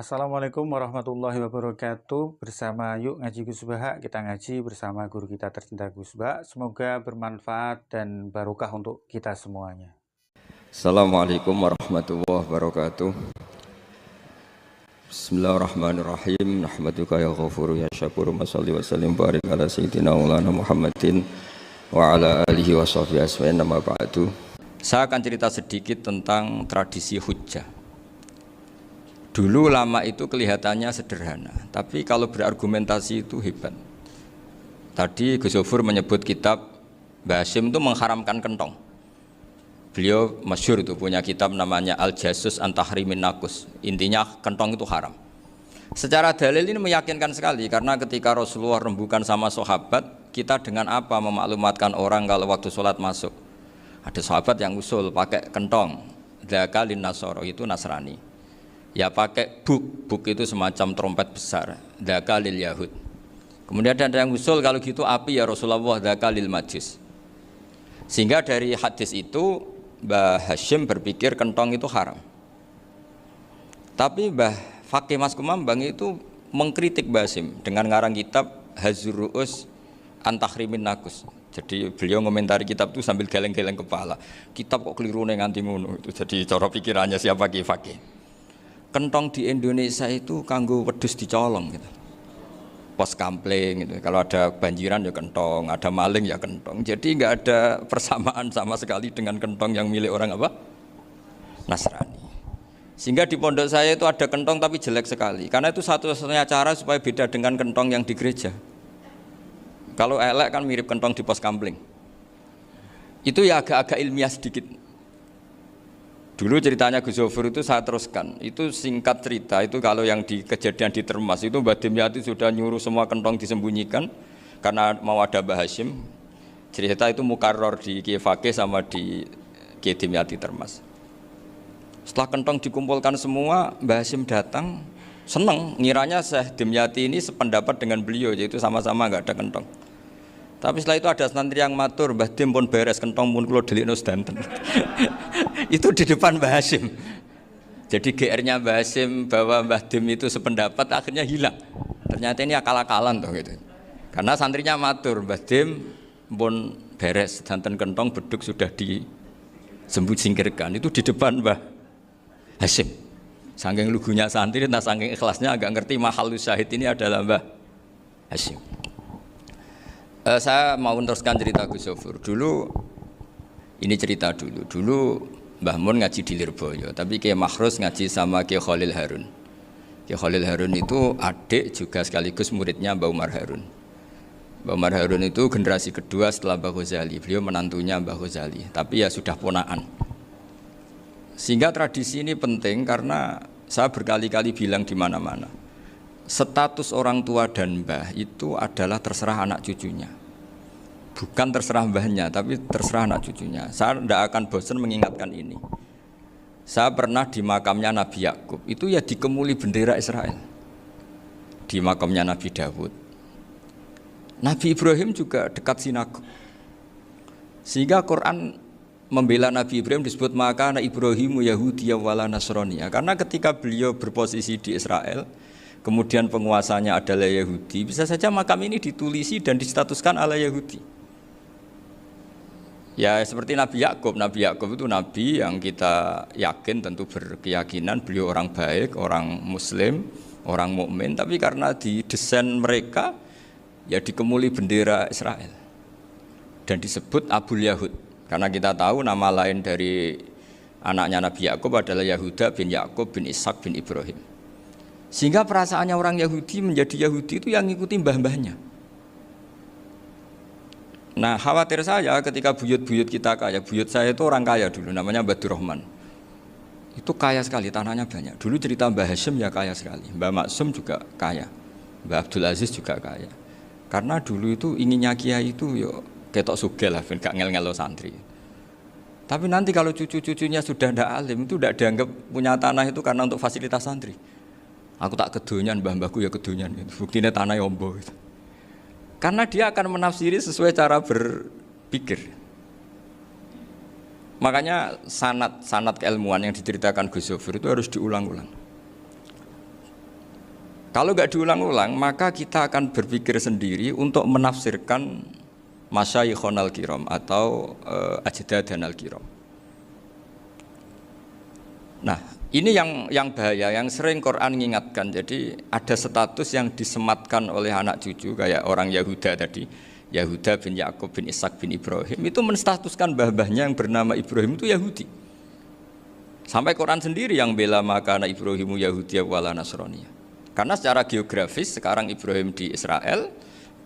Assalamualaikum warahmatullahi wabarakatuh. Bersama Yuk Ngaji Gus Baha, kita ngaji bersama guru kita tercinta Gus Baha. Semoga bermanfaat dan barokah untuk kita semuanya. Assalamualaikum warahmatullahi wabarakatuh. Bismillahirrahmanirrahim. Nahmaduka ya ghafuru ya syakuru. Mashalli wa sallim barik ala sayyidina maulana Muhammadin wa ala alihi wa sahbihi asma'in nama ba'du. Saya akan cerita sedikit tentang tradisi hujjah. Dulu lama itu kelihatannya sederhana, tapi kalau berargumentasi itu hebat. Tadi Gus Zofur menyebut kitab Mbah Hasyim itu mengharamkan kentong. Beliau masyhur itu punya kitab namanya Al-Jasus an Tahrimin Nakus. Intinya kentong itu haram. Secara dalil ini meyakinkan sekali, karena ketika Rasulullah rembukan sama sahabat, kita dengan apa memaklumatkan orang kalau waktu sholat masuk? Ada sahabat yang usul pakai kentong, dzaka lin nasara, itu Nasrani. Ya pakai buk itu semacam trompet besar, dzaka lil yahud. Kemudian ada yang usul kalau gitu api ya Rasulullah, dzaka lil majus. Sehingga dari hadis itu Mbah Hasyim berpikir kentong itu haram. Tapi Mbah Fakih Mas Kumambang itu mengkritik Mbah Hasyim dengan ngarang kitab Hazur Ru'us an Tahrimin Nakus. Jadi beliau ngomentari kitab itu sambil geleng-geleng kepala. Kitab kok keliru nganti ngono itu. Jadi cara pikirannya siapa Ki Fakih. Kentong di Indonesia itu kanggo wedhus dicolong gitu. Pos kampling gitu. Kalau ada banjiran ya kentong, ada maling ya kentong. Jadi nggak ada persamaan sama sekali dengan kentong yang milik orang apa? Nasrani. Sehingga di pondok saya itu ada kentong tapi jelek sekali. Karena itu satu-satunya cara supaya beda dengan kentong yang di gereja. Kalau elek kan mirip kentong di pos kampling. Itu ya agak-agak ilmiah sedikit. Dulu ceritanya Gus Zofur itu saya teruskan. Itu singkat cerita, itu kalau yang di kejadian di Termas itu Mbah Dimyati sudah nyuruh semua kentong disembunyikan karena mau ada Mbah Hasyim. Cerita itu mukarrar di Kiai Fakih sama di Kiai Dimyati Termas. Setelah kentong dikumpulkan semua, Mbah Hasyim datang, senang, ngiranya Syekh Dimyati ini sependapat dengan beliau, yaitu sama-sama enggak ada kentong. Tapi setelah itu ada santri yang matur, Mbah Dim pun beres kentong pun kula delikno sedanten. Itu di depan Mbah Hasyim. Jadi GR-nya Mbah Hasyim bahwa Mbah Dim itu sependapat akhirnya hilang. Ternyata ini akal-akalan toh gitu. Karena santrinya matur, Mbah Dim pun beres sedanten kentong beduk sudah disingkirkan. Itu di depan Mbah Hasyim. Saking lugunya santri, nah saking ikhlasnya agak ngerti mahalus syahid ini adalah Mbah Hasyim. Saya mau meneruskan cerita Gus Zofur. Dulu Mbah Mun ngaji di Lirboyo, tapi Kiai Makhrus ngaji sama Kiai Khalil Harun. Kiai Khalil Harun itu adik juga sekaligus muridnya Mbah Umar Harun. Mbah Umar Harun itu generasi kedua setelah Mbah Ghazali. Beliau menantunya Mbah Ghazali, tapi ya sudah ponaan. Sehingga tradisi ini penting karena saya berkali-kali bilang di mana-mana. Status orang tua dan mbah itu adalah terserah anak cucunya. Bukan terserah mbahnya, tapi terserah anak cucunya. Saya tidak akan bosan mengingatkan ini. Saya pernah di makamnya Nabi Yakub, itu ya dikemuli bendera Israel. Di makamnya Nabi Dawud. Nabi Ibrahim juga dekat sinagog. Sehingga Quran membela Nabi Ibrahim disebut maka anak Ibrahimu Yahudi wala Nasrani. Karena ketika beliau berposisi di Israel, kemudian penguasanya adalah Yahudi, bisa saja makam ini ditulisi dan distatuskan ala Yahudi. Ya seperti Nabi Yakub. Nabi Yakub itu nabi yang kita yakin, tentu berkeyakinan beliau orang baik, orang muslim, orang mukmin, tapi karena di desain mereka ya dikemuli bendera Israel dan disebut Abul Yahud. Karena kita tahu nama lain dari anaknya Nabi Yakub adalah Yahuda bin Yakub bin Ishak bin Ibrahim. Sehingga perasaannya orang Yahudi menjadi Yahudi itu yang ngikuti mbah-mbahnya. Nah khawatir saya ketika buyut-buyut kita kaya. Buyut saya itu orang kaya dulu, namanya Badur Rahman. Itu kaya sekali, tanahnya banyak. Dulu cerita Mbah Hasyim ya kaya sekali. Mbah Maksum juga kaya. Mbah Abdul Aziz juga kaya. Karena dulu itu inginnya kiai itu yo ketok sugih lah, gak ngel-ngelo santri. Tapi nanti kalau cucu-cucunya sudah ndak alim, itu tidak dianggap punya tanah itu karena untuk fasilitas santri. Aku tak kedonyan, mbah-mbahku ya kedonyan. Buktinya tanah yombo. Karena dia akan menafsiri sesuai cara berpikir. Makanya sanad keilmuan yang diceritakan Gus Zofur itu harus diulang-ulang. Kalau nggak diulang-ulang, maka kita akan berpikir sendiri untuk menafsirkan masyayikhonal kiram atau ajdadanal kiram. Nah, ini yang bahaya, yang sering Quran mengingatkan. Jadi ada status yang disematkan oleh anak cucu kayak orang Yahuda tadi, Yahuda bin Yakub bin Ishak bin Ibrahim, itu menstatuskan mbah-mbahnya yang bernama Ibrahim itu Yahudi. Sampai Quran sendiri yang bela makana Ibrahimu Yahudiyah wala Nasraniyah. Karena secara geografis sekarang Ibrahim di Israel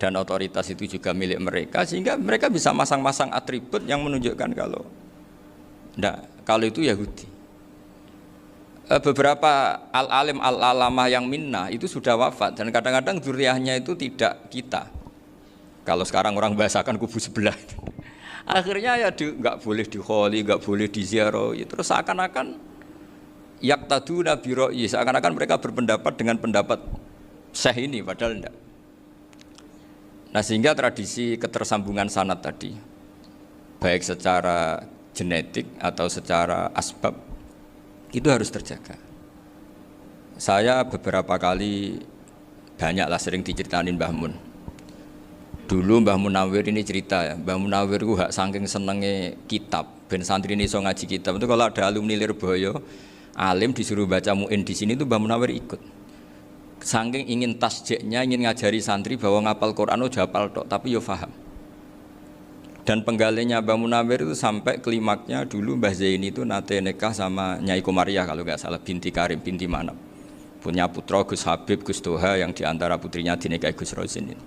dan otoritas itu juga milik mereka, sehingga mereka bisa masang-masang atribut yang menunjukkan kalau itu Yahudi. Beberapa al-alim al-alamah yang minnah itu sudah wafat dan kadang-kadang dzurriyyahnya itu tidak kita. Kalau sekarang orang bahasakan kubu sebelah. Akhirnya ya nggak boleh dikholi, nggak boleh diziarah. Terus seakan-akan yaktaduna bi ra'yi, seakan-akan mereka berpendapat dengan pendapat syekh ini, padahal tidak. Nah, sehingga tradisi ketersambungan sanad tadi, baik secara genetik atau secara asbab, itu harus terjaga. Saya beberapa kali banyaklah sering diceritain Mbah Mun. Dulu Mbah Munawir ini cerita ya, Mbah Munawir itu saking senenge kitab, ben santri ini iso ngaji kitab. Itu kalau ada alumni Lirboyo, alim disuruh baca muin di sini itu Mbah Munawir ikut. Saking ingin tasjiknya, ingin ngajari santri bahwa ngapal Quran itu hafal tok, tapi yo paham. Dan penggalinya Mbah Munawir itu sampai klimaknya dulu Mbah Zaini itu nate nikah sama Nyai Komariah kalau nggak salah, binti Karim, binti Manap. Punya putra Gus Habib, Gus Toha yang diantara putrinya dinikahi Gus Rosin ini.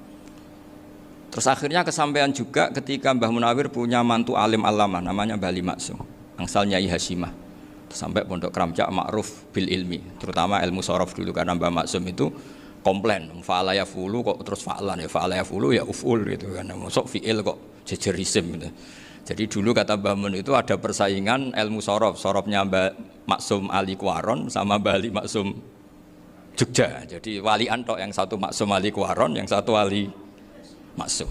Terus akhirnya kesampaian juga ketika Mbah Munawir punya mantu alim alamah namanya Mbah Ali Maksum, angsal Nyai Hasyimah. Sampai pondok Kramcak ma'ruf bil ilmi, terutama ilmu sorof dulu karena Mbah Maksum itu komplain, fa'ala yafulu kok terus fa'alan ya, fa'ala yafulu ya uf'ul gitu kan, masuk fi'il kok jejer isim gitu. Jadi dulu kata Mbah Mun itu ada persaingan ilmu sorof, sorofnya Mbah Maksum Ali Kuaron sama Mbah Ali Maksum Jogja. Jadi walian tok, yang satu Maksum Ali Kuaron, yang satu Ali Maksum.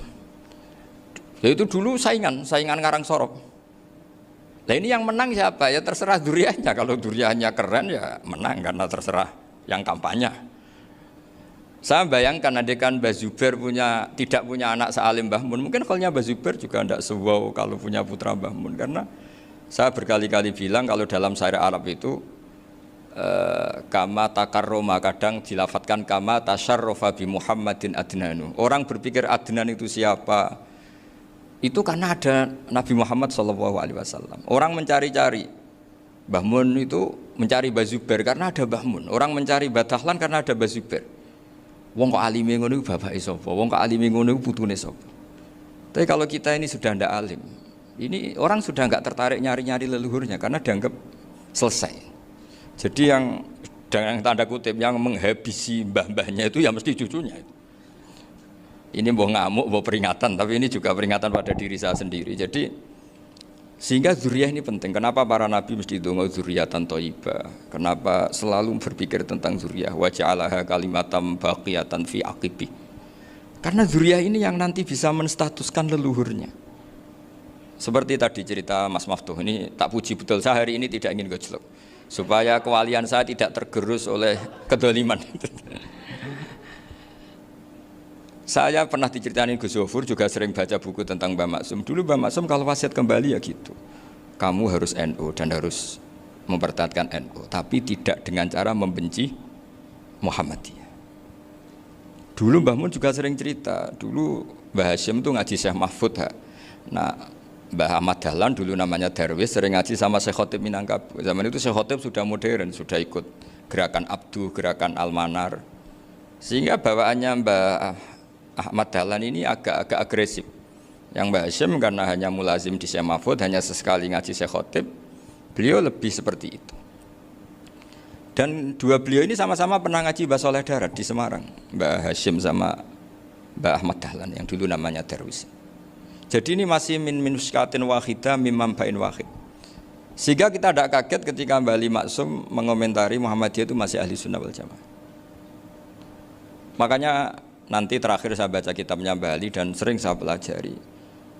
Ya itu dulu saingan ngarang sorof. Nah ini yang menang siapa? Ya terserah duriannya. Kalau duriannya keren ya menang karena terserah yang kampanye. Saya bayangkan adekan Mbah Zubair tidak punya anak sealim Mbah Mun, mungkin kalau Mbah Zubair juga tidak sewow kalau punya putra Mbah Mun. Karena saya berkali-kali bilang kalau dalam syair Arab itu kama takarroma, kadang dilafatkan kama tasyarrofa bi Muhammadin adnanu. Orang berpikir Adnan itu siapa? Itu karena ada Nabi Muhammad SAW. Orang mencari-cari Mbah Mun itu mencari Mbah Zubair karena ada Mbah Mun. Orang mencari Mbah Dahlan karena ada Mbah Zubair. Wong kok alime ngono iku bapake sapa? Wong kok alime ngono iku putune sapa? Tapi kalau kita ini sudah ndak alim, ini orang sudah enggak tertarik nyari-nyari leluhurnya karena dianggap selesai. Jadi yang dengan tanda kutip yang menghabisi mbah-mbahnya itu ya mesti cucunya itu. Ini mau ngamuk, mau peringatan, tapi ini juga peringatan pada diri saya sendiri. Jadi sehingga dzurriyyah ini penting. Kenapa para nabi mesti donga dzurriyyatan thayyibah? Kenapa selalu berpikir tentang dzurriyyah? Wa ja'alaha kalimatam baqiyatan fi aqibi. Karena dzurriyyah ini yang nanti bisa menstatuskan leluhurnya. Seperti tadi cerita Mas Maftuh, ini tak puji betul, saya hari ini tidak ingin gojlok supaya kewalian saya tidak tergerus oleh kedoliman. Saya pernah diceritain Gus Zofur, juga sering baca buku tentang Mbah Maksum. Dulu Mbah Maksum kalau wasiat kembali ya gitu, kamu harus NU dan harus mempertahankan NU, tapi tidak dengan cara membenci Muhammadiyah. Dulu Mbah Mun juga sering cerita, dulu Mbah Hasyim itu ngaji Syekh Mahfud. Nah, Mbah Ahmad Dahlan dulu namanya Darwis sering ngaji sama Syekh Khotib Minangkabau. Zaman itu Syekh Khotib sudah modern, sudah ikut gerakan Abdu, gerakan Almanar. Sehingga bawaannya Mbah Ahmad Dahlan ini agak agresif. Yang Mbah Hasyim karena hanya mulazim di Syekh Mahfud, hanya sesekali ngaji Syekh Khotib, beliau lebih seperti itu. Dan dua beliau ini sama-sama pernah ngaji Mbah Soleh Darat di Semarang, Mbah Hasyim sama Mbah Ahmad Dahlan yang dulu namanya Darwis. Jadi ini masih min minuskatin wahidah mimam bain wahid. Sehingga kita tidak kaget ketika Mbah Ali Maksum mengomentari Muhammadiyah itu masih ahli sunnah wal jamaah. Makanya nanti terakhir saya baca kitabnya Mbah Ali dan sering saya pelajari.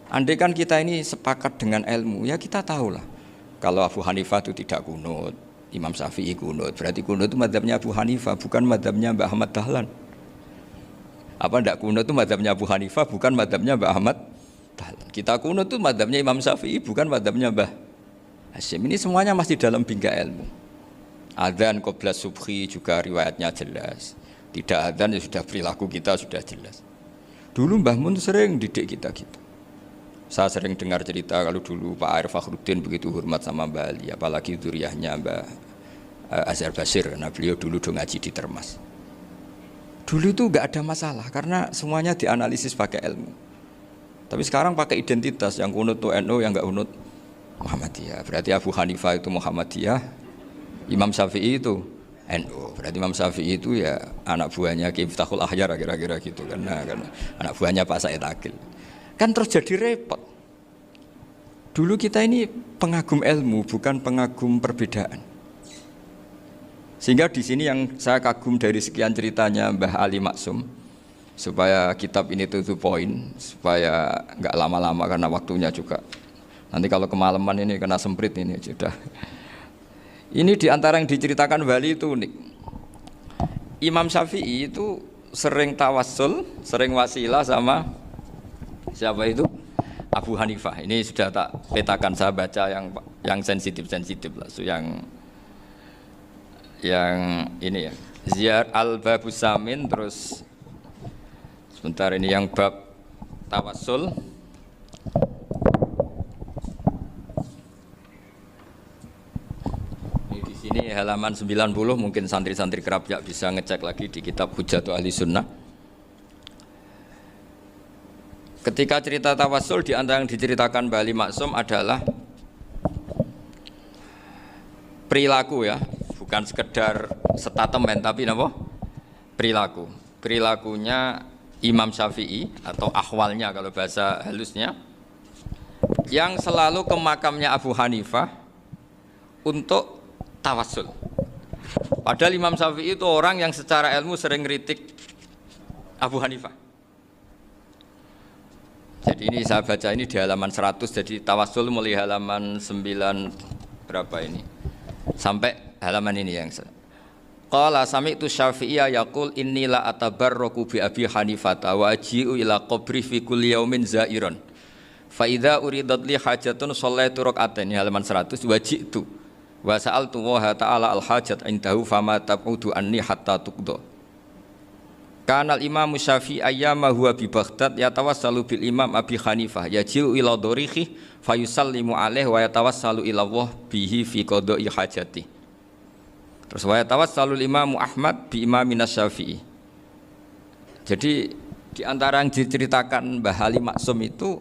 Andai kan kita ini sepakat dengan ilmu, ya kita tahulah kalau Abu Hanifah itu tidak kunut, Imam Syafi'i kunut. Berarti kunut itu mazhabnya Abu Hanifah, bukan mazhabnya Mbah Ahmad Dahlan. Apa ndak kunut itu mazhabnya Abu Hanifah, bukan mazhabnya Mbah Ahmad Dahlan. Kita kunut itu mazhabnya Imam Syafi'i, bukan mazhabnya Mbah Hasyim. Ini semuanya masih dalam bingkai ilmu. Adzan qabla subhi juga riwayatnya jelas. Tidak adzan ya sudah perilaku kita sudah jelas. Dulu Mbah Mun sering didik kita gitu. Saya sering dengar cerita kalau dulu Pak Arif Fakhruddin begitu hormat sama Mbah Ali, apalagi dzuriyahnya Mbah Azhar Basir, karena beliau dulu do ngaji di Termas. Dulu itu enggak ada masalah karena semuanya dianalisis pakai ilmu. Tapi sekarang pakai identitas, yang kunut itu NU, yang enggak kunut Muhammadiyah. Berarti Abu Hanifah itu Muhammadiyah, Imam Syafi'i itu NU. Berarti Imam Syafi'i itu ya anak buahnya Ki Miftahul Ahyar kira-kira gitu karena anak buahnya Pak Said Akil. Kan terus jadi repot. Dulu kita ini pengagum ilmu, bukan pengagum perbedaan. Sehingga di sini yang saya kagum dari sekian ceritanya Mbah Ali Maksum, supaya kitab ini to the point, supaya nggak lama-lama karena waktunya juga. Nanti kalau kemalaman ini kena semprit ini sudah. Ini diantara yang diceritakan Bali itu unik. Imam Syafi'i itu sering tawassul, sering wasilah sama siapa itu? Abu Hanifah. Ini sudah tak petakan, saya baca yang sensitif lah, so yang ini ya. Ziyar al-Babus Samin, terus sebentar ini yang bab tawassul. Ini di sini halaman 90, mungkin santri-santri kerap ya bisa ngecek lagi di kitab Hujatul Ahli Sunnah. Ketika cerita tawassul, di antara yang diceritakan Mbah Ali Maksum adalah perilaku ya, bukan sekedar statement tapi apa? Perilaku. Perilakunya Imam Syafi'i atau ahwalnya kalau bahasa halusnya, yang selalu ke makamnya Abu Hanifah untuk tawassul. Padahal Imam Syafi'i itu orang yang secara ilmu sering kritik Abu Hanifah. Jadi ini saya baca ini di halaman 100, jadi tawassul mulai halaman 9 berapa ini sampai halaman ini yang qala sami'tu Syafi'iyya yaqul inni la atabarraku bi Abi Hanifah wa aji'u ila qabri fi kulli yaumin zairon fa idza uridat li hajatun shallaitu rak'atain, halaman 100, waji'tu wa sa'altu wa ta'ala al hajat indahu fama tab'udu anni hatta tuqda. Kanal Imam Syafi'i ayyama huwa bi Baghdad yatawassalu bil Imam Abi Hanifah yaji'u ila dorihi fayusallimu alaihi wa yatawassalu ila Allah bihi fi qada'i hajati. Terus wa yatawassalu Imam Ahmad bi Imamina Syafi'i. Jadi di antara yang diceritakan Mbah Ali Maksum itu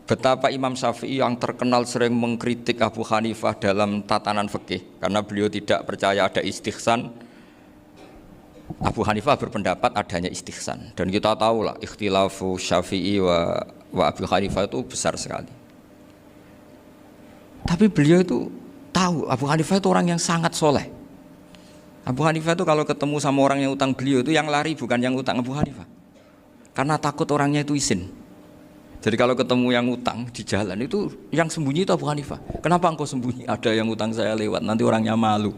betapa Imam Syafi'i yang terkenal sering mengkritik Abu Hanifah dalam tatanan fikih karena beliau tidak percaya ada istihsan. Abu Hanifah berpendapat adanya istihsan, dan kita tahu lah ikhtilafu Syafi'i wa Abu Hanifah itu besar sekali. Tapi beliau itu tahu Abu Hanifah itu orang yang sangat soleh. Abu Hanifah itu kalau ketemu sama orang yang utang beliau itu yang lari bukan yang utang Abu Hanifah, karena takut orangnya itu izin. Jadi kalau ketemu yang utang di jalan itu yang sembunyi itu Abu Hanifah. Kenapa engkau sembunyi? Ada yang utang saya lewat, nanti orangnya malu.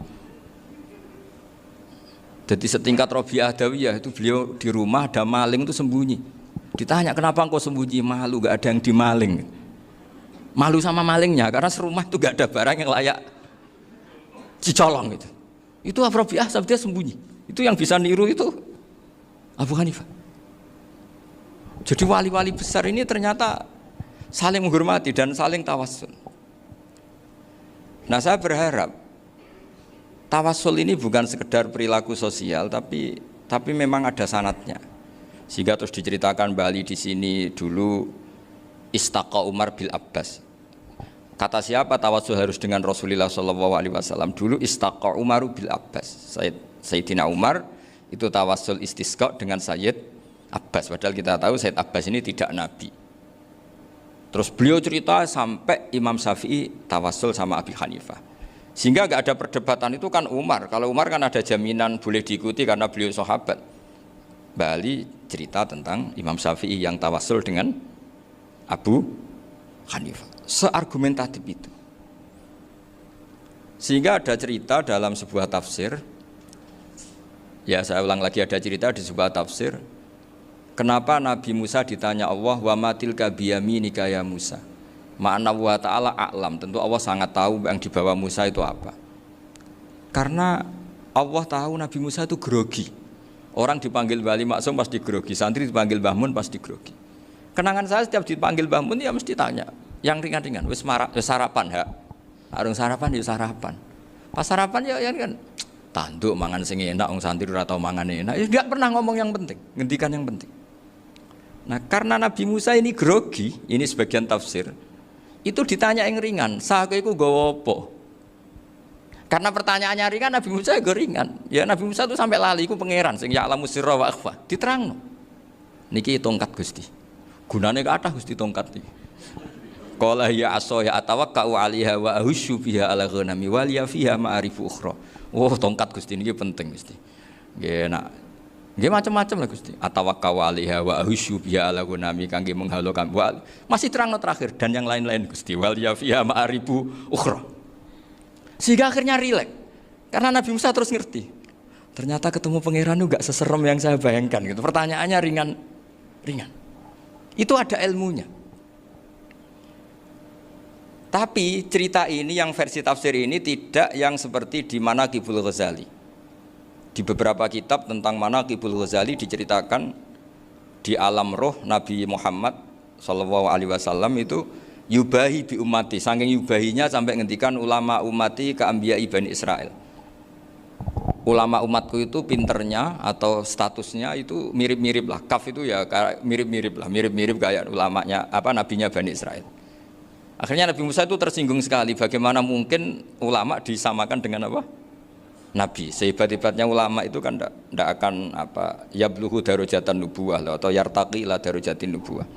Jadi setingkat Robi'ah Adawiyah itu beliau di rumah ada maling itu sembunyi. Ditanya kenapa engkau sembunyi? Malu, gak ada yang dimaling. Malu sama malingnya karena serumah itu gak ada barang yang layak dicolong gitu. Itu Robi'ah dia sembunyi. Itu yang bisa niru itu Abu Hanifah. Jadi wali-wali besar ini ternyata saling menghormati dan saling tawassul. Nah saya berharap tawassul ini bukan sekedar perilaku sosial, tapi memang ada sanadnya. Sehingga terus diceritakan Bali di sini dulu istaqa Umar bil Abbas. Kata siapa tawassul harus dengan Rasulullah SAW? Dulu istaqa Umar bil Abbas. Sayyidina Umar itu tawassul istisqa dengan Sayyid Abbas. Padahal kita tahu Sayyid Abbas ini tidak nabi. Terus beliau cerita sampai Imam Syafi'i tawassul sama Abi Hanifah. Sehingga nggak ada perdebatan itu kan Umar. Kalau Umar kan ada jaminan boleh diikuti karena beliau sahabat. Bali cerita tentang Imam Syafi'i yang tawassul dengan Abu Hanifah. Seargumentatif itu. Sehingga ada cerita dalam sebuah tafsir, ya saya ulang lagi, ada cerita di sebuah tafsir, kenapa Nabi Musa ditanya Allah, wa matilka biyaminika ya Musa. Ma'ana wa ta'ala a'lam, tentu Allah sangat tahu yang dibawa Musa itu apa. Karena Allah tahu Nabi Musa itu grogi. Orang dipanggil Wali Maksum pasti grogi, santri dipanggil Mbah Mun pasti grogi. Kenangan saya setiap dipanggil Mbah Mun ya mesti tanya, yang ringan-ringan, wis sarapan ha. Arung sarapan ya sarapan. Pas sarapan ya kan tanduk mangan sing enak, wong santri ora tau mangan enak. Ya enggak pernah ngomong yang penting, ngendikan yang penting. Nah, karena Nabi Musa ini grogi, ini sebagian tafsir. Itu ditanya yang ringan, "Sa kowe iku nggawa apa?" Karena pertanyaannya ringan, Nabi Musa ya ringan. Ya Nabi Musa itu sampai lali iku pangeran sing ya'lamu sirra wa akhfa. Diterangno. Niki tongkat Gusti. Gunane kathah Gusti tongkat iki. Qala ya asaya atawakkau 'alaiha wa ahusyu biha ala ghanami wal ya fiha ma'arifu ukhra. Oh, tongkat Gusti niki penting Gusti. Nggih nak. Nggih macam-macam lah Gusti. Atawakkau 'alaiha wa ahusyu biha ala ghanami kangge menghalokan. Masih terangno terakhir dan yang lain-lain Gusti. Wal ya fiha ma'arifu ukhra. Sehingga akhirnya rileks. Karena Nabi Musa terus ngerti. Ternyata ketemu pangeran itu enggak seserem yang saya bayangkan gitu. Pertanyaannya ringan. Itu ada ilmunya. Tapi cerita ini yang versi tafsir ini tidak yang seperti di Manaqibul Ghazali. Di beberapa kitab tentang Manaqibul Ghazali diceritakan di alam roh Nabi Muhammad sallallahu alaihi wasallam itu yubahi bi ummati, saking yubahinya sampai ngendikan ulama ummati ka anbiya'i Bani Israil. Ulama umatku itu pinternya atau statusnya itu mirip-mirip lah. Kaf itu ya mirip-mirip lah, mirip-mirip kayak ulamanya nabinya Bani Israil. Akhirnya Nabi Musa itu tersinggung sekali, bagaimana mungkin ulama disamakan dengan apa? Nabi. Sehebat-hebatnya ulama itu kan tidak akan yabluhu darajatan nubuwah atau yartaqi ila darajatin nubuwah.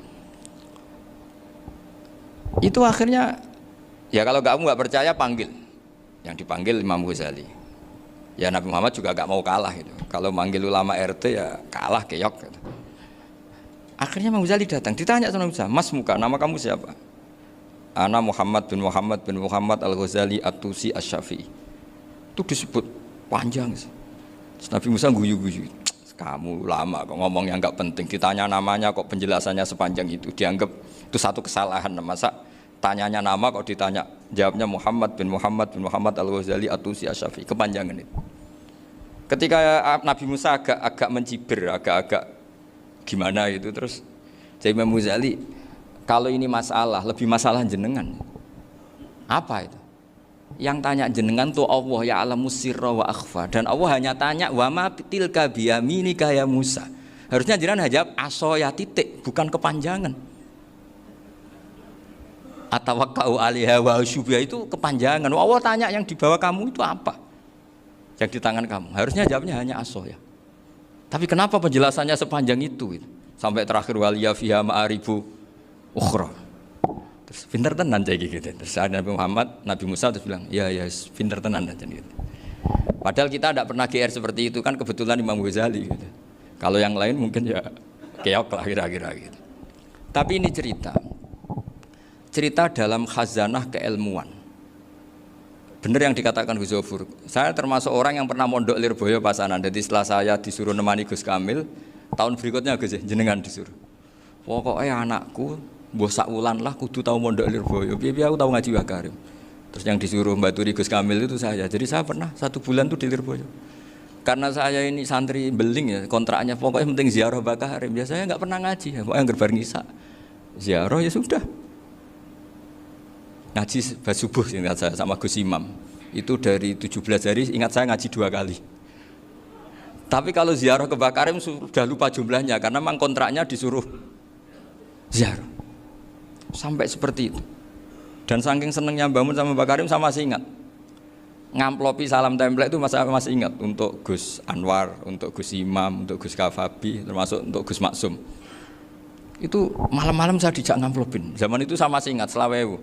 Itu akhirnya ya kalau kamu nggak percaya panggil. Yang dipanggil Imam Ghazali. Ya Nabi Muhammad juga nggak mau kalah gitu. Kalau manggil ulama RT ya kalah keok gitu. Akhirnya Imam Ghazali datang, ditanya sama Musa, "Mas muka, nama kamu siapa?" Ana Muhammad bin Muhammad Al-Ghazali At-Tusi Asy-Syafi'i. Itu disebut panjang. Terus Nabi Musa guyu-guyu. Kamu lama kok ngomong yang enggak penting, ditanya namanya kok penjelasannya sepanjang itu, dianggap itu satu kesalahan. Masa tanyanya nama kok ditanya jawabnya Muhammad bin Muhammad Al-Ghazali At-Tusi Asy-Syafi'i, kepanjangan itu. Ketika Nabi Musa agak mencibir, agak gimana itu, terus Imam Ghazali, kalau ini masalah, lebih masalah jenengan. Apa itu? Yang tanya jenengan tuh Allah ya alamu sirra wa akhfa. Dan Allah hanya tanya wa ma tilka biyaminika ya Musa. Harusnya jenengan jawab asoya titik, bukan kepanjangan. Atawakkau 'alaiha wa syubha itu kepanjangan. Allah tanya yang di bawah kamu itu apa? Yang di tangan kamu. Harusnya jawabnya hanya asoya. Tapi kenapa penjelasannya sepanjang itu? Sampai terakhir waliya fiha ma'arifu ukhra. Terus pinter tenan kayak gitu. Terus ada Nabi Musa terus bilang, ya pinter tenan aja gitu. Padahal kita tidak pernah GR seperti itu kan, kebetulan Imam Ghazali gitu. Kalau yang lain mungkin ya keok lah kira-kira gitu. Tapi ini cerita dalam khazanah keilmuan. Benar yang dikatakan Gus Zofur. Saya termasuk orang yang pernah mondok Lirboyo Pasanan. Jadi setelah saya disuruh nemani Gus Kamil, tahun berikutnya Gus jenengan disuruh. Pokoknya anakku mbah sak wulan lah kudu tahu mondok Lirboyo. Piye aku tahu ngaji Wakarim. Terus yang disuruh mbaturi Gus Kamil itu saya. Jadi saya pernah 1 bulan tuh di Lirboyo. Karena saya ini santri beling ya, kontraknya pokoknya penting ziarah Bakarim. Ya saya enggak pernah ngaji, pokoknya gerbar ngisa. Ziarah ya sudah. Ngaji subuh ingat saya sama Gus Imam. Itu dari 17 hari ingat saya ngaji 2 kali. Tapi kalau ziarah ke Bakarim sudah lupa jumlahnya karena memang kontraknya disuruh ziarah. Sampai seperti itu. Dan saking senengnya bangun sama Mbak Karim saya masih ingat. Ngamplopi salam template itu masih ingat untuk Gus Anwar, untuk Gus Imam, untuk Gus Kafabi, termasuk untuk Gus Maksum. Itu malam-malam saya dijak ngamplopin. Zaman itu saya masih ingat selawewu.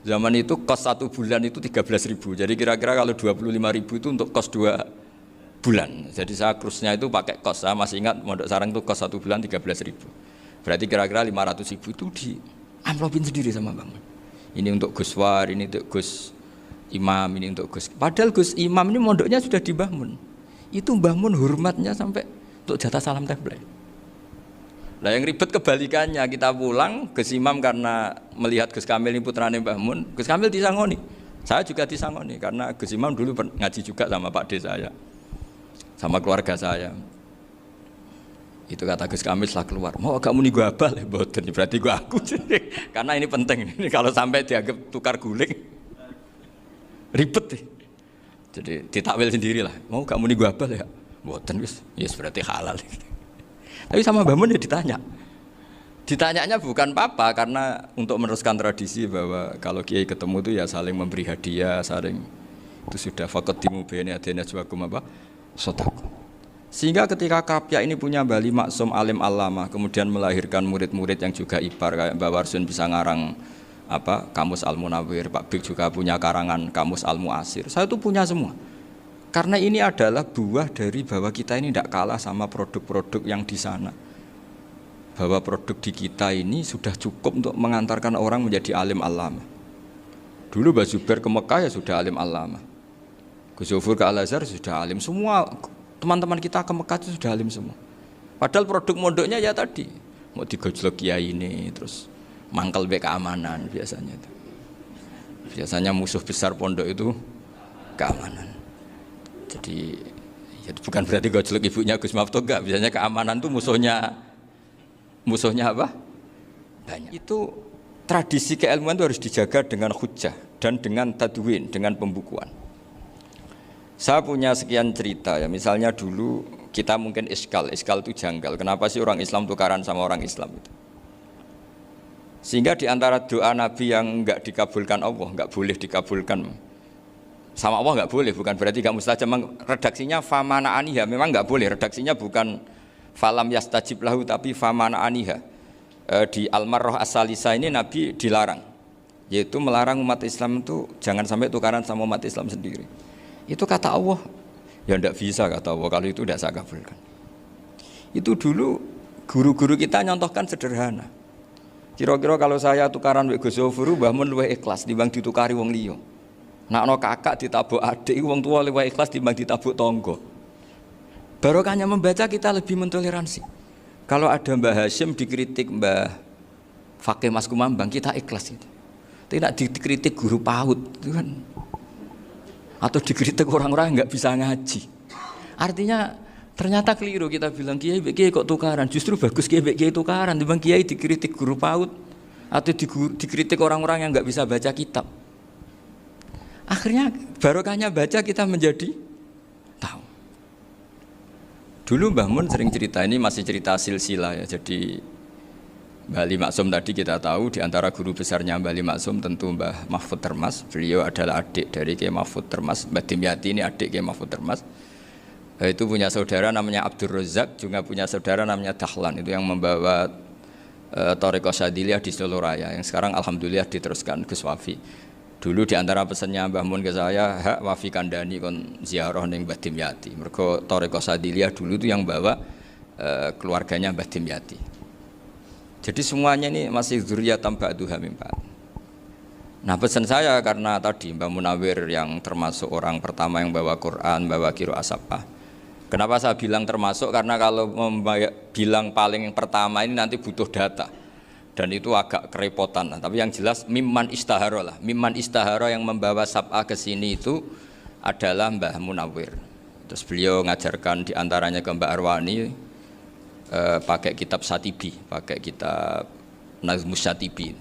Zaman itu kos 1 bulan itu 13.000. Jadi kira-kira kalau 25.000 itu untuk kos 2 bulan. Jadi saya krusnya itu pakai kos. Saya masih ingat Mondok Sarang itu kos 1 bulan 13.000. Berarti kira-kira 500.000 itu di amplopin sendiri sama Bang. Ini untuk Gus War, ini untuk Gus imam ini untuk Gus. Padahal Gus Imam ini mondoknya sudah di Mbah Mun. Itu Mbah Mun hormatnya sampai untuk jatah salam template. Lah yang ribet kebalikannya, kita pulang Gus Imam karena melihat Gus Kamil ini putrane Mbah Mun, Gus Kamil disangoni. Saya juga disangoni karena Gus Imam dulu ngaji juga sama Pak D saya, sama keluarga saya. Itu kata Gus Kamil setelah keluar, mau agak muni gua abal, boten berarti gua aku. Karena ini penting, ini kalau sampai dianggap tukar guling, ribet nih. Jadi ditakwil sendiri lah, mau gak muni gua abal ya, boten wis, yes berarti halal. Tapi sama Mbah Mun ya ditanya. Ditanyanya bukan apa karena untuk meneruskan tradisi bahwa kalau kiai ketemu itu ya saling memberi hadiah, saling itu sudah faqaddimu baina adina juakum apa? Sotaku. Sehingga ketika Kapya ini punya Bali Maksum alim alama, kemudian melahirkan murid-murid yang juga ibar kayak Mbak Warsun bisa ngarang apa Kamus Al Munawwir, Pak Bik juga punya karangan Kamus Al Muasir. Saya itu punya semua. Karena ini adalah buah dari bahwa kita ini tidak kalah sama produk-produk yang di sana. Bahwa produk di kita ini sudah cukup untuk mengantarkan orang menjadi alim alama. Dulu Mbah Zubair ke Mekah ya sudah alim alama. Gus Zufur ke Al-Azhar sudah alim. Semua teman-teman kita ke Mekah itu sudah alim semua. Padahal produk mondoknya ya tadi. Mau digojlok kiai ini, terus mangkel be keamanan biasanya itu. Biasanya musuh besar pondok itu keamanan. Jadi ya bukan berarti gojlok ibunya Gus Maftuh enggak, biasanya keamanan itu musuhnya apa? Banyak. Itu tradisi keilmuan itu harus dijaga dengan hujjah dan dengan tadwin, dengan pembukuan. Saya punya sekian cerita ya, misalnya dulu kita mungkin iskal itu janggal. Kenapa sih orang Islam tukaran sama orang Islam itu? Sehingga di antara doa Nabi yang enggak dikabulkan Allah, enggak boleh dikabulkan sama Allah enggak boleh, bukan berarti enggak mustajab. Redaksinya famana aniha, memang enggak boleh. Redaksinya bukan falam yastajib lahu tapi famana aniha. Di Al-Marrah As-Salisa ini Nabi dilarang, yaitu melarang umat Islam itu jangan sampai tukaran sama umat Islam sendiri. Itu kata Allah, ya enggak bisa kata Allah, kalau itu enggak saya kabulkan. Itu dulu guru-guru kita nyontohkan sederhana. Kira-kira kalau saya tukaran wek Gus Zofuru, Mbah Mun luwih ikhlas dibanding ditukari wong liya. Nak ana kakak ditabuk adik, wong tua luwih ikhlas dibanding ditabuk tangga. Barokahnya membaca kita lebih mentoleransi. Kalau ada Mbah Hashim dikritik Mbah Fakih Mas Kumambang, kita ikhlas itu. Tidak dikritik guru PAUD, itu kan. Atau dikritik orang-orang yang nggak bisa ngaji. Artinya ternyata keliru kita bilang kiai kok tukaran. Justru bagus kiai tukaran. Dibanding kiai dikritik guru PAUD atau dikritik orang-orang yang nggak bisa baca kitab. Akhirnya barokahnya baca kita menjadi tahu. Dulu Mbah Mun sering cerita, ini masih cerita silsilah ya. Jadi Mbah Ali Maksum tadi kita tahu di antara guru besarnya Mbah Ali Maksum tentu Mbah Mahfud Termas. Beliau adalah adik dari Kiai Mahfud Termas. Mbah Dimyati ini adik Kiai Mahfud Termas. Itu punya saudara namanya Abdul Razak, juga punya saudara namanya Dahlan. Itu yang membawa Thariqah Syadiliyah di Solo Raya, yang sekarang alhamdulillah diteruskan Gus Wafi. Dulu di antara pesannya Mbah Mun ke saya, hak Wafi kandani kon ziarah ning Mbah Dimyati. Mergo Thariqah Syadiliyah dulu itu yang bawa keluarganya Mbah Dimyati. Jadi semuanya ini masih dzurriyyatan ba'duha min ba'd. Nah pesan saya karena tadi Mbah Munawwir yang termasuk orang pertama yang bawa Quran, bawa qiraah sab'ah. Kenapa saya bilang termasuk? Karena kalau bilang paling yang pertama ini nanti butuh data. Dan itu agak kerepotan lah. Tapi yang jelas mimman istahara lah. Mimman istahara yang membawa sab'ah ke sini itu adalah Mbah Munawwir. Terus beliau ngajarkan diantaranya ke Mbak Arwani pakai kitab Satibi, pakai kitab Nazmus Satibi.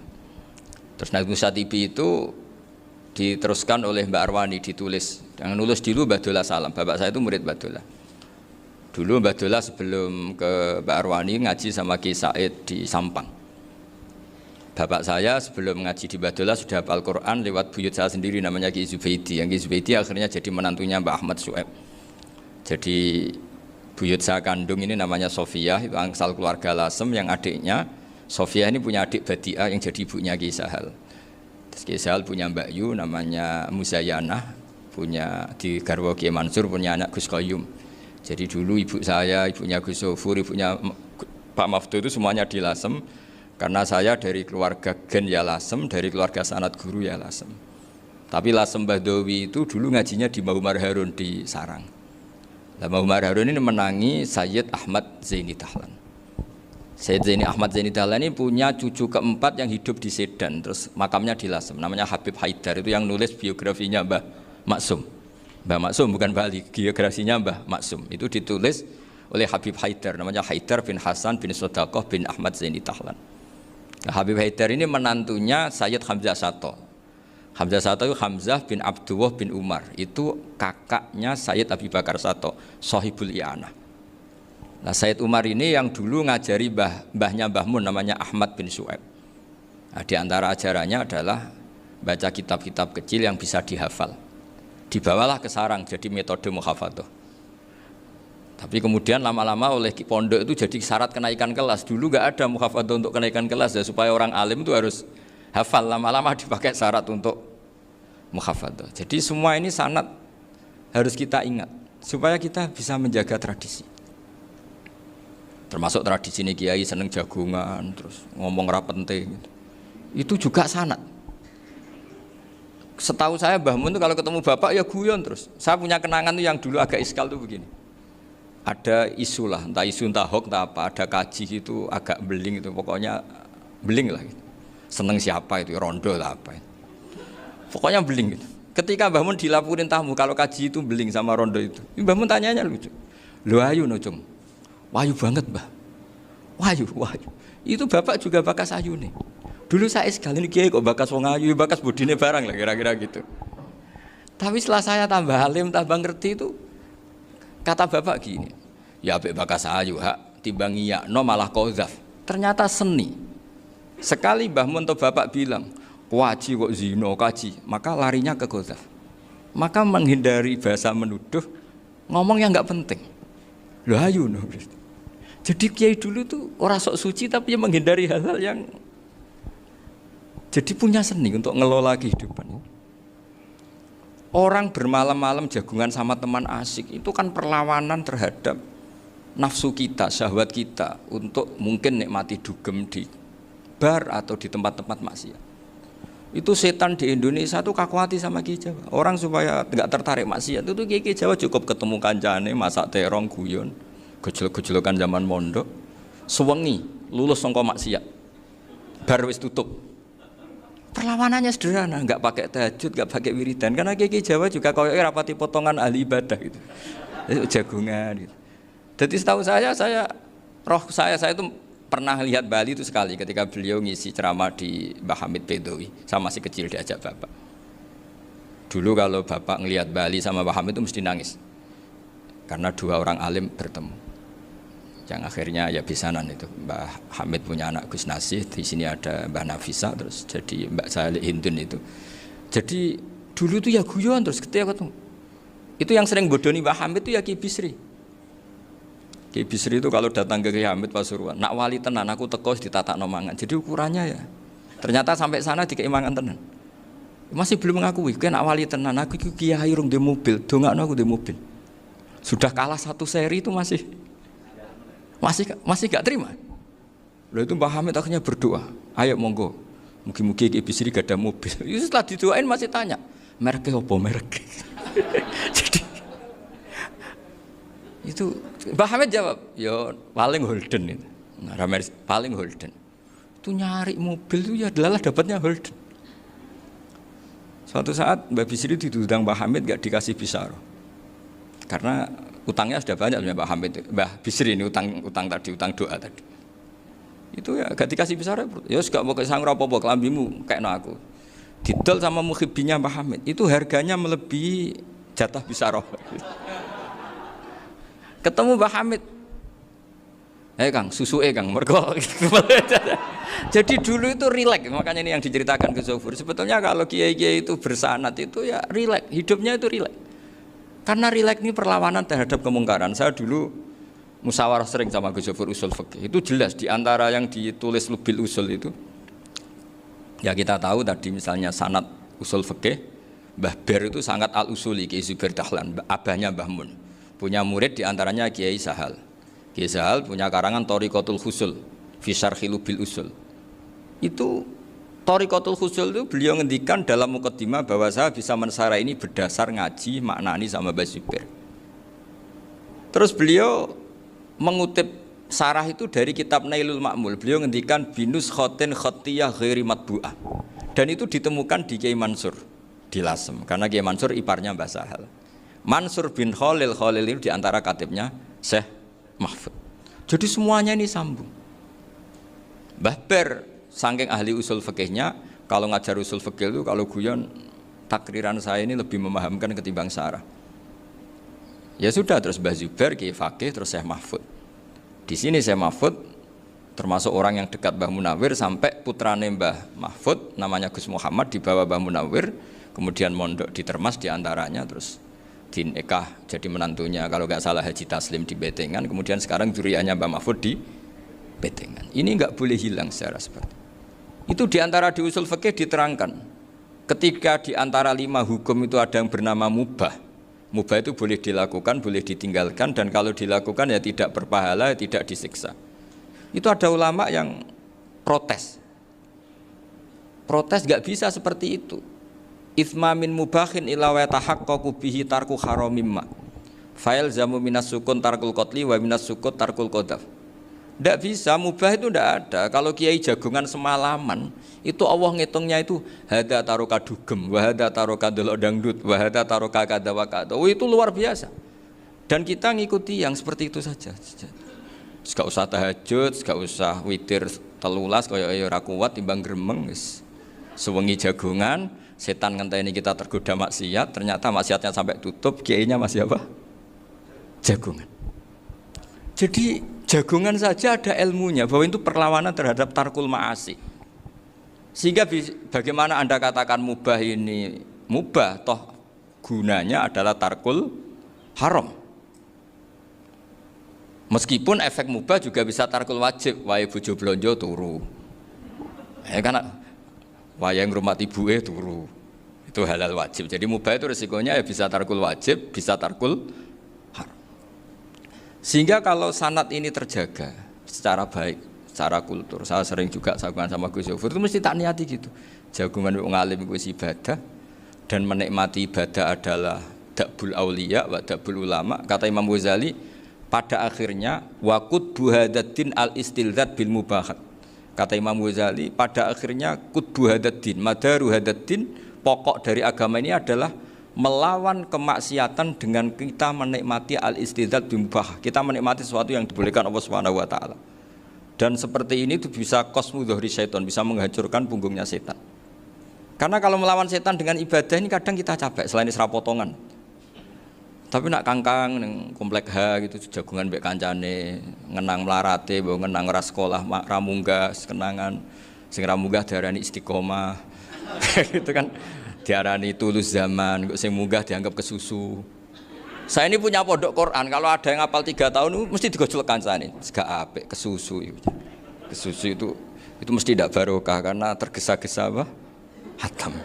Terus Nazmus Satibi itu diteruskan oleh Mbak Arwani, ditulis. Yang nulis dulu Mbah Dola Salam. Bapak saya itu murid Mbah Dola. Dulu Mbah Dola sebelum ke Mbak Arwani ngaji sama Ki Said di Sampang. Bapak saya sebelum ngaji di Mbah Dola sudah hafal Quran lewat buyut saya sendiri namanya Ki Zubaidi. Yang Ki Zubaidi akhirnya jadi menantunya Mbah Ahmad Syuaib. Jadi buyut saya kandung ini namanya Sofiyah, itu angsal keluarga Lasem, yang adiknya Sofiyah ini punya adik Badi'ah yang jadi ibunya Ki Sahal. Terus Ki Sahal punya Mbak Yu namanya Muzayanah, punya di garwa Ki Mansur punya anak Gus Qayyum. Jadi dulu ibu saya, ibunya Gus Sofur, ibunya Pak Maftuh itu semuanya di Lasem. Karena saya dari keluarga Gen ya Lasem, dari keluarga sanad guru ya Lasem. Tapi Lasem Bahdawi itu dulu ngajinya di Mbah Umar Harun di Sarang. Nah, Mbah Umar Harun ini menangi Sayyid Ahmad Zaini Dahlan. Sayyid Zaini Ahmad Zaini Dahlan ini punya cucu keempat yang hidup di Sedan, terus makamnya di Lasem, namanya Habib Haidar, itu yang nulis biografinya Mbah Maksum. Mbah Maksum bukan Bali, biografinya Mbah Maksum. Itu ditulis oleh Habib Haidar, namanya Haidar bin Hasan bin Sodaqoh bin Ahmad Zaini Dahlan. Nah, Habib Haidar ini menantunya Sayyid Hamzah Sato. Hamzah Sato itu Hamzah bin Abdullah bin Umar, itu kakaknya Sayyid Abi Bakar Sato, Sohibul I'anah. Nah, Sayyid Umar ini yang dulu ngajari mbahnya Mbah Mun namanya Ahmad bin Su'aib. Nah, di antara ajarannya adalah baca kitab-kitab kecil yang bisa dihafal. Dibawalah ke sarang jadi metode muhafadzah. Tapi kemudian lama-lama oleh pondok itu jadi syarat kenaikan kelas. Dulu nggak ada muhafadzah untuk kenaikan kelas ya, supaya orang alim itu harus hafal, lama-lama dipakai syarat untuk muhafadzah. Jadi semua ini sanad harus kita ingat supaya kita bisa menjaga tradisi. Termasuk tradisi ini kiai seneng jagungan, terus ngomong ra penting. Itu juga sanad. Setahu saya Mbah Mun itu kalau ketemu bapak ya guyon terus. Saya punya kenangan tuh yang dulu agak iskal tuh begini. Ada isu lah, entah isu entah hoax entah apa, ada kaji itu agak beling itu, pokoknya beling lah gitu. Seneng siapa itu, rondo lah apa itu. Pokoknya beling gitu. Ketika Mbah Mun dilaporin tamu kalau kaji itu beling sama rondo itu, Mbah Mun tanyanya lucu. Lho ayu no cung, wayu banget Mbah, wayu. Itu bapak juga bakas ayu nih. Dulu saya sekali ini kiai kok bakas wong ayu, bakas bodine barang lah kira-kira gitu. Tapi setelah saya tambah alim, tambah ngerti itu, kata bapak gini, ya apik bakas ayu hak, timbang iya, no malah qadzaf. Ternyata seni. Sekali Mbah Mun atau bapak bilang, kaji kok zino kaji, maka larinya ke qadzaf. Maka menghindari bahasa menuduh, ngomong yang nggak penting. Loh ayu no. Jadi kiai dulu tuh orang sok suci tapi menghindari hal-hal yang jadi punya seni untuk ngelola kehidupan. Orang bermalam-malam jagungan sama teman asik itu kan perlawanan terhadap nafsu kita, syahwat kita untuk mungkin nikmati dugem di bar atau di tempat-tempat maksiat. Itu setan di Indonesia tuh kakuati sama Ki Jawa. Orang supaya nggak tertarik maksiat itu Ki Jawa cukup ketemu kancane masak terong guyon, gejol-gejolokan zaman mondok, sewengi lulus sangka maksiat. Bar wis tutup. Perlawanannya sederhana, nggak pakai tahajud, nggak pakai wiridan, karena Ki Jawa juga koyoknya rapati potongan ahli ibadah gitu, jagungan gitu. Jadi setahu saya itu pernah lihat Bali itu sekali ketika beliau ngisi ceramah di Mbah Hamid Bedowi, saya masih kecil diajak bapak. Dulu kalau bapak ngelihat Bali sama Mbah Hamid itu mesti nangis, karena dua orang alim bertemu. Yang akhirnya ya bisanan itu Mbah Hamid punya anak Gus Nasih, di sini ada Mbah Nafisa, terus jadi Mbak Salih Hindun itu. Jadi dulu tuh ya guyon terus ketika ketemu. Itu yang sering bodoni Mbah Hamid itu ya Ki Bisri. Ki Bisri itu kalau datang ke Ki Hamid Pasuruan, nak wali tenan aku teko ditatakno mangan. Jadi ukurannya ya. Ternyata sampai sana dikei mangan tenan. Masih belum mengakui, kan nak wali tenan aku iki kiai rung di mobil, dongakno aku di mobil. Sudah kalah satu seri itu masih gak terima. Lalu itu Mbah Hamid akhirnya berdoa, ayo monggo, mugi-mugi Ki Bisri gak ada mobil. Itu setelah didoain masih tanya, mereknya apa merek? Jadi itu Mbah Hamid jawab, ya paling Holden itu. Nah, paling Holden. Itu nyari mobil itu ya adalah dapatnya Holden. Suatu saat Mbah Bisri ditudang Mbah Hamid gak dikasih bisaroh. Karena utangnya sudah banyak Mbah Hamid, Mbah Bisri ini utang doa tadi. Itu ya gak dikasih besar ya gak mau kesang apa-apa kelambimu kayak aku. Didol sama muhibbinya Mbah Hamid, itu harganya melebihi jatah bisaroh. Ketemu Mbah Hamid, Kang, susu Kang, mergo. Jadi dulu itu rileks, makanya ini yang diceritakan ke Zofur. Sebetulnya kalau kiai-kiai itu bersanad itu ya rileks, hidupnya itu rileks. Karena rileks ini perlawanan terhadap kemungkaran. Saya dulu musyawarah sering sama Gus Zofur usul fikih. Itu jelas di antara yang ditulis Lubil Usul itu. Ya kita tahu tadi misalnya sanad usul fikih, Mbah Ber itu sangat al-usuli Kiai Zubair Dahlan, abahnya Mbah Mun. Punya murid di antaranya Kiai Sahal. Kiai Sahal punya karangan Thariqatul Husul fi Syarhi Lubil Usul. Itu Thariqatul Husul itu beliau ngendikan dalam mukaddimah bahwa saya bisa mensarah ini berdasar ngaji maknani sama Basibir. Terus beliau mengutip sarah itu dari kitab Nailul Ma'mul. Beliau ngendikan binus khotin khotiyah ghairi matbu'ah. Dan itu ditemukan di Kiai Mansur di Lasem. Karena Kiai Mansur iparnya Mbah Sahal. Mansur bin Khalil itu diantara katibnya Syekh Mahfud. Jadi semuanya ini sambung. Mbah Ber saking ahli usul fikihnya, kalau ngajar usul fikih itu kalau guyon takriran saya ini lebih memahamkan ketimbang sarah. Ya sudah, terus Mbah Zubair Kiai Fakih, terus Syekh Mahfud. Di sini Syekh Mahfud termasuk orang yang dekat Mbah Munawir sampai putrane Mbah Mahfud namanya Gus Muhammad dibawa Mbah Munawir, kemudian mondok di Termas diantaranya, terus dinikah jadi menantunya kalau nggak salah Haji Taslim di Betengan, kemudian sekarang juriannya Mbah Mahfud di Betengan. Ini nggak boleh hilang secara seperti itu. Diantara di usul fikih diterangkan ketika diantara 5 hukum itu ada yang bernama mubah. Mubah itu boleh dilakukan, boleh ditinggalkan, dan kalau dilakukan ya tidak berpahala, tidak disiksa. Itu ada ulama yang protes nggak bisa seperti itu. Itsma min mubahin ila wa tahaqqaqu bihi tarku haramimma fa'il zamu minas sukun tarkul qatli wa minas sukut tarkul qadaf. Tidak bisa, mubah itu tidak ada. Kalau kiai jagongan semalaman, itu Allah ngitungnya itu hada taroka dugem, wahada taroka delok dangdut, wahada taroka kada wakada. Oh, itu luar biasa. Dan kita ngikuti yang seperti itu saja. Gak usah tahajud, gak usah witir telulas, kaya ora kuat timbang gremeng. Sewengi jagongan, setan ngenteni kita tergoda maksiat, ternyata maksiatnya sampai tutup, kiainya masih apa? Jagongan. Jadi jagongan saja ada ilmunya bahwa itu perlawanan terhadap tarkul ma'asi. Sehingga bagaimana Anda katakan mubah ini mubah, toh gunanya adalah tarkul haram. Meskipun efek mubah juga bisa tarkul wajib, wae bojo blonjo turu. Karena wae ngrumat ibuke turu. Itu halal wajib. Jadi mubah itu resikonya ya bisa tarkul wajib, bisa tarkul. Sehingga kalau sanad ini terjaga secara baik, secara kultur, saya sering juga saguan sama Gus Yofur itu mesti tak niati gitu. Jagungan wong alim iku ibadah dan menikmati ibadah adalah dakbul auliya wa dakbul ulama. Kata Imam Ghazali, pada akhirnya waqud buhadatin al istilzat bil mubahat. Kata Imam Ghazali, pada akhirnya qutbu hadatin, madaru hadatin, pokok dari agama ini adalah melawan kemaksiatan dengan kita menikmati al-istidzat bimubah. Kita menikmati sesuatu yang dibolehkan Allah Subhanahu wa taala. Dan seperti ini itu bisa qasmu dhuhri syaitan, bisa menghancurkan punggungnya setan. Karena kalau melawan setan dengan ibadah ini kadang kita capek selain serapotongan. Tapi nak kangkang ning komplek H gitu jagungan mbek kancane, ngenang melarate, mbok ngenang ora sekolah, ra munggah kenangan. Sing ra munggah diarani istiqomah. Gitu kan. Diarani tulus zaman, kok sing munggah dianggap kesusu. Saya ini punya pondok Quran, kalau ada yang hafal 3 tahun mesti digojlok kancane. Gak apik kesusu itu. Kesusu itu mesti tidak barokah karena tergesa-gesa apa? Hatam.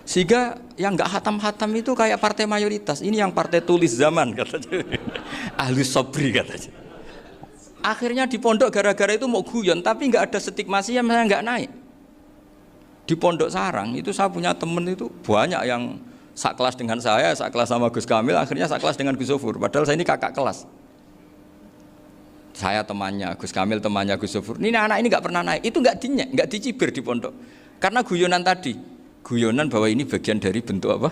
Sehingga yang enggak hatam-hatam itu kayak partai mayoritas. Ini yang partai tulis zaman katanya. Ahli sabri katanya. Akhirnya di pondok gara-gara itu mau guyon tapi enggak ada stigmasi yang saya enggak naik. Di Pondok Sarang itu saya punya temen itu banyak yang sekelas dengan saya, sekelas sama Gus Kamil, akhirnya sekelas dengan Gus Sofur. Padahal saya ini kakak kelas. Saya temannya Gus Kamil, temannya Gus Sofur. Ini anak ini nggak pernah naik, itu nggak dinyek, nggak dicibir di pondok. Karena guyonan tadi, guyonan bahwa ini bagian dari bentuk apa?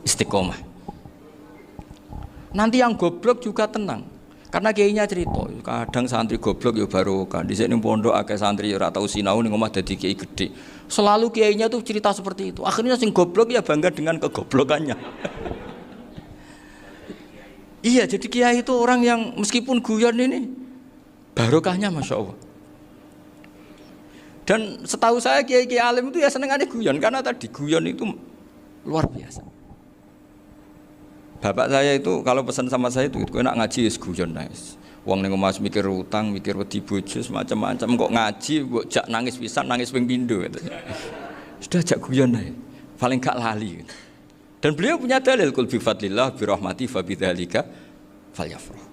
Istiqomah. Nanti yang goblok juga tenang. Karena kiainya cerita, kadang santri goblok ya barokah. Di sini pondok akeh santri ora tau sinau ning omah dadi kiai gede. Selalu kiainya tuh cerita seperti itu. Akhirnya sing goblok ya bangga dengan kegoblokannya. Iya, jadi kiai itu orang yang meskipun guyon ini barokahnya Masya Allah. Dan setahu saya kiai-kiai alim itu ya senengannya guyon karena tadi guyon itu luar biasa. Bapak saya itu kalau pesan sama saya itu enak ngaji wis guyon nice. Wong ning omah mikir utang, mikir wedi bojo macam-macam kok ngaji mbok jak nangis pisan, nangis ping pindho gitu. Sudah jak guyon ae. Paling gak lali. Gitu. Dan beliau punya dalil kul bi fadlillah bi rahmati fa bidzalika falyafrah.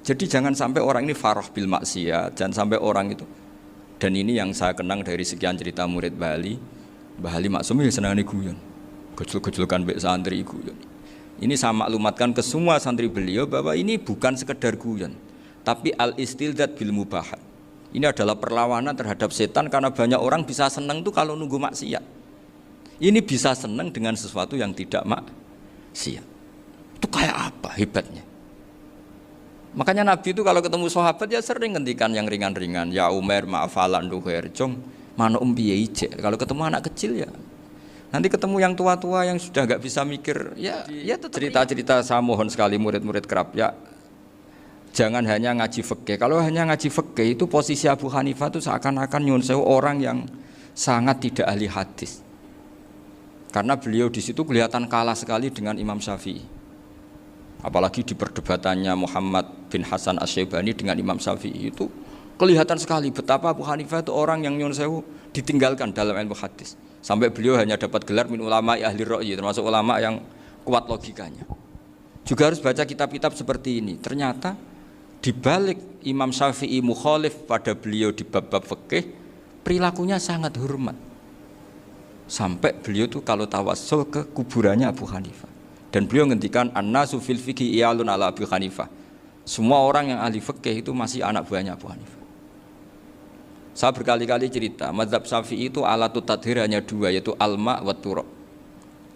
Jadi jangan sampai orang ini farah bil maksiat, jangan sampai orang itu Dan ini yang saya kenang dari sekian cerita murid Mbah Ali Maksum ya senangane guyon. Gejol-gejolkan mbek santri guyon. Ini saya maklumatkan ke semua santri beliau bahwa ini bukan sekedar guyon, tapi al-istildad bil mubahat. Ini adalah perlawanan terhadap setan karena banyak orang bisa senang tuh kalau nunggu maksiat. Ini bisa senang dengan sesuatu yang tidak maksiat. Itu kayak apa hebatnya? Makanya Nabi itu kalau ketemu sahabat ya sering ngendikan yang ringan-ringan. Ya Umar ma'afalan duher jong mano piye ije. Kalau ketemu anak kecil ya. Nanti ketemu yang tua-tua yang sudah nggak bisa mikir ya cerita-cerita saya mohon sekali murid-murid kerap ya. Jangan hanya ngaji fikih. Kalau hanya ngaji fikih itu posisi Abu Hanifah itu seakan-akan nyuwun sewu orang yang sangat tidak ahli hadis. Karena beliau di situ kelihatan kalah sekali dengan Imam Syafi'i. Apalagi di perdebatannya Muhammad bin Hasan Asy-Syaibani dengan Imam Syafi'i itu kelihatan sekali betapa Abu Hanifah itu orang yang nyuwun sewu ditinggalkan dalam ilmu hadis. Sampai beliau hanya dapat gelar min ulama ahli ra'yi, termasuk ulama yang kuat logikanya. Juga harus baca kitab-kitab seperti ini. Ternyata di balik Imam Syafi'i mukhalif pada beliau di bab-bab fikih, perilakunya sangat hormat. Sampai beliau tuh kalau tawassul ke kuburannya Abu Hanifah. Dan beliau ngendikan an-nasu fil fiqhi iyalun ala Abu Hanifah. Semua orang yang ahli fikih itu masih anak buahnya Abu Hanifah. Saya berkali-kali cerita, mazhab Syafi'i itu alatut tadhir hanya dua, yaitu alma wa turab.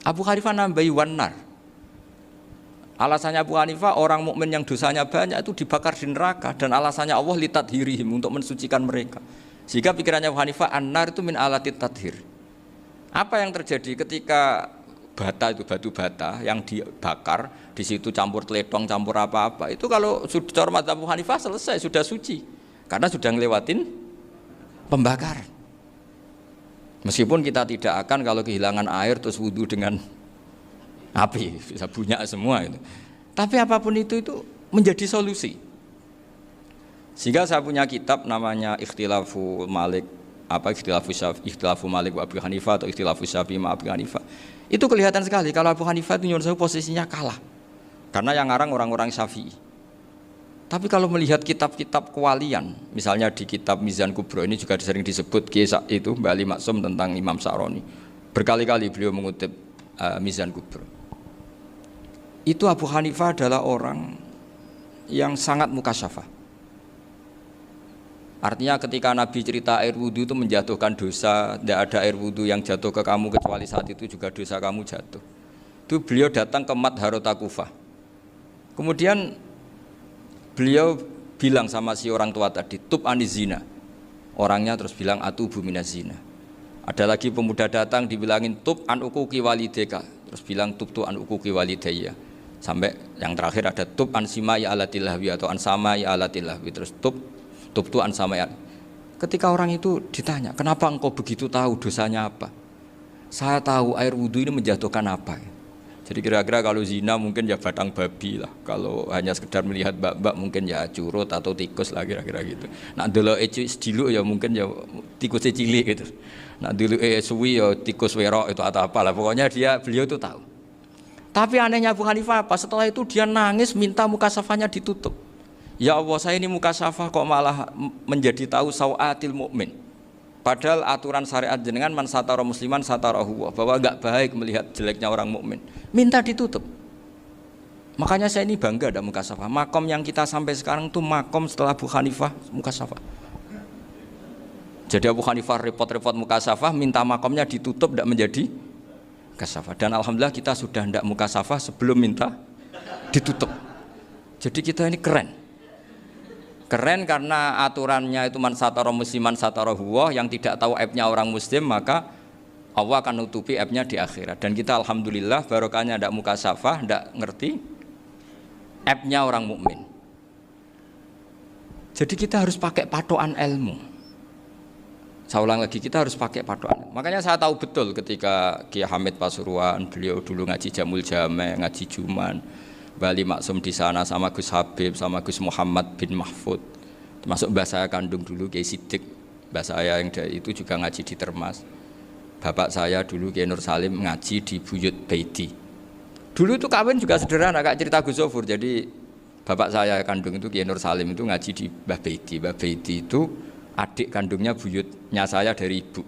Abu Hanifah nambahi wanar. Alasannya Abu Hanifah orang mukmin yang dosanya banyak itu dibakar di neraka, dan alasannya Allah litadhirihim, untuk mensucikan mereka. Sehingga pikirannya Abu Hanifah an-nar itu min alatit tadhir. Apa yang terjadi ketika bata itu batu bata yang dibakar, di situ campur teletong, campur apa-apa, itu kalau sudah hormat Abu Hanifah selesai, sudah suci karena sudah ngelewatin pembakaran. Meskipun kita tidak akan kalau kehilangan air terus wudu dengan api, bisa bunyak semua itu. Tapi apapun itu menjadi solusi. Sehingga saya punya kitab namanya Ikhtilafu Malik, Ikhtilafu Malik wa Abu Hanifah atau Ikhtilafu Syafi'i ma Abu Hanifah. Itu kelihatan sekali kalau Abu Hanifah itu nyuwun sewu posisinya kalah. Karena yang ngarang orang-orang Syafi'i. Tapi kalau melihat kitab-kitab kewalian, misalnya di kitab Mizan Kubro ini juga sering disebut kisah itu Mbah Ali Maksum tentang Imam Sa'roni. Berkali-kali beliau mengutip Mizan Kubro. Itu Abu Hanifah adalah orang yang sangat mukasyafah. Artinya ketika Nabi cerita air wudhu itu menjatuhkan dosa, tidak ada air wudhu yang jatuh ke kamu kecuali saat itu juga dosa kamu jatuh. Itu beliau datang ke Madharota Kufah. Kemudian beliau bilang sama si orang tua tadi, tub anizina. Orangnya terus bilang atubu minazina. Ada lagi pemuda datang dibilangin tub an ukuki walideka, terus bilang tub tu an ukuki walidaya. Sampai yang terakhir ada tub an simai alatilahwi atau an samai alatilahwi, terus tub tu an samai. Ketika orang itu ditanya, kenapa engkau begitu tahu dosanya apa? Saya tahu air wudhu ini menjatuhkan apa. Jadi kira-kira kalau zina mungkin ya batang babi lah. Kalau hanya sekedar melihat mbak-mbak mungkin ya curut atau tikus lah kira-kira gitu. Nak delok sediluk ya mungkin ya tikus cilik gitu. Nak delok suwi ya tikus werok itu atau apalah. Pokoknya beliau itu tahu. Tapi anehnya Abu Hanifah apa? Setelah itu dia nangis minta mukasafahnya ditutup. Ya Allah, saya ini mukasafah kok malah menjadi tahu sawatil mukmin. Padahal aturan syariat jenengan man satara musliman satarahu, bahwa enggak baik melihat jeleknya orang mukmin. Minta ditutup. Makanya saya ini bangga ada mukasafah. Makom yang kita sampai sekarang itu makom setelah Abu Hanifah mukasafah. Jadi Abu Hanifah repot-repot mukasafah, minta makomnya ditutup tidak menjadi mukasafah. Dan alhamdulillah kita sudah tidak mukasafah sebelum minta ditutup. Jadi kita ini keren. Keren karena aturannya itu man satara musliman satara huwa, yang tidak tahu aibnya orang muslim maka Allah akan nutupi aibnya di akhirat. Dan kita alhamdulillah barokahnya ndak mukasafah, ndak ngerti aibnya orang mukmin. Jadi kita harus pakai patokan ilmu. Saya ulang lagi, kita harus pakai patokan. Makanya saya tahu betul ketika Kiai Hamid Pasuruan, beliau dulu ngaji Jamul Jame, ngaji Juman, Mbah Ali Maksum di sana sama Gus Habib, sama Gus Muhammad bin Mahfud, termasuk mbah saya kandung dulu Kiai Sidik, mbah saya yang itu juga ngaji di Termas. Bapak saya dulu Kiai Nur Salim ngaji di Buyut Baiti. Dulu itu kawin juga sederhana, kayak cerita Gus Zofur. Jadi bapak saya kandung itu Kiai Nur Salim itu ngaji di Mbah Baiti. Mbah Baiti itu adik kandungnya buyutnya saya dari ibu.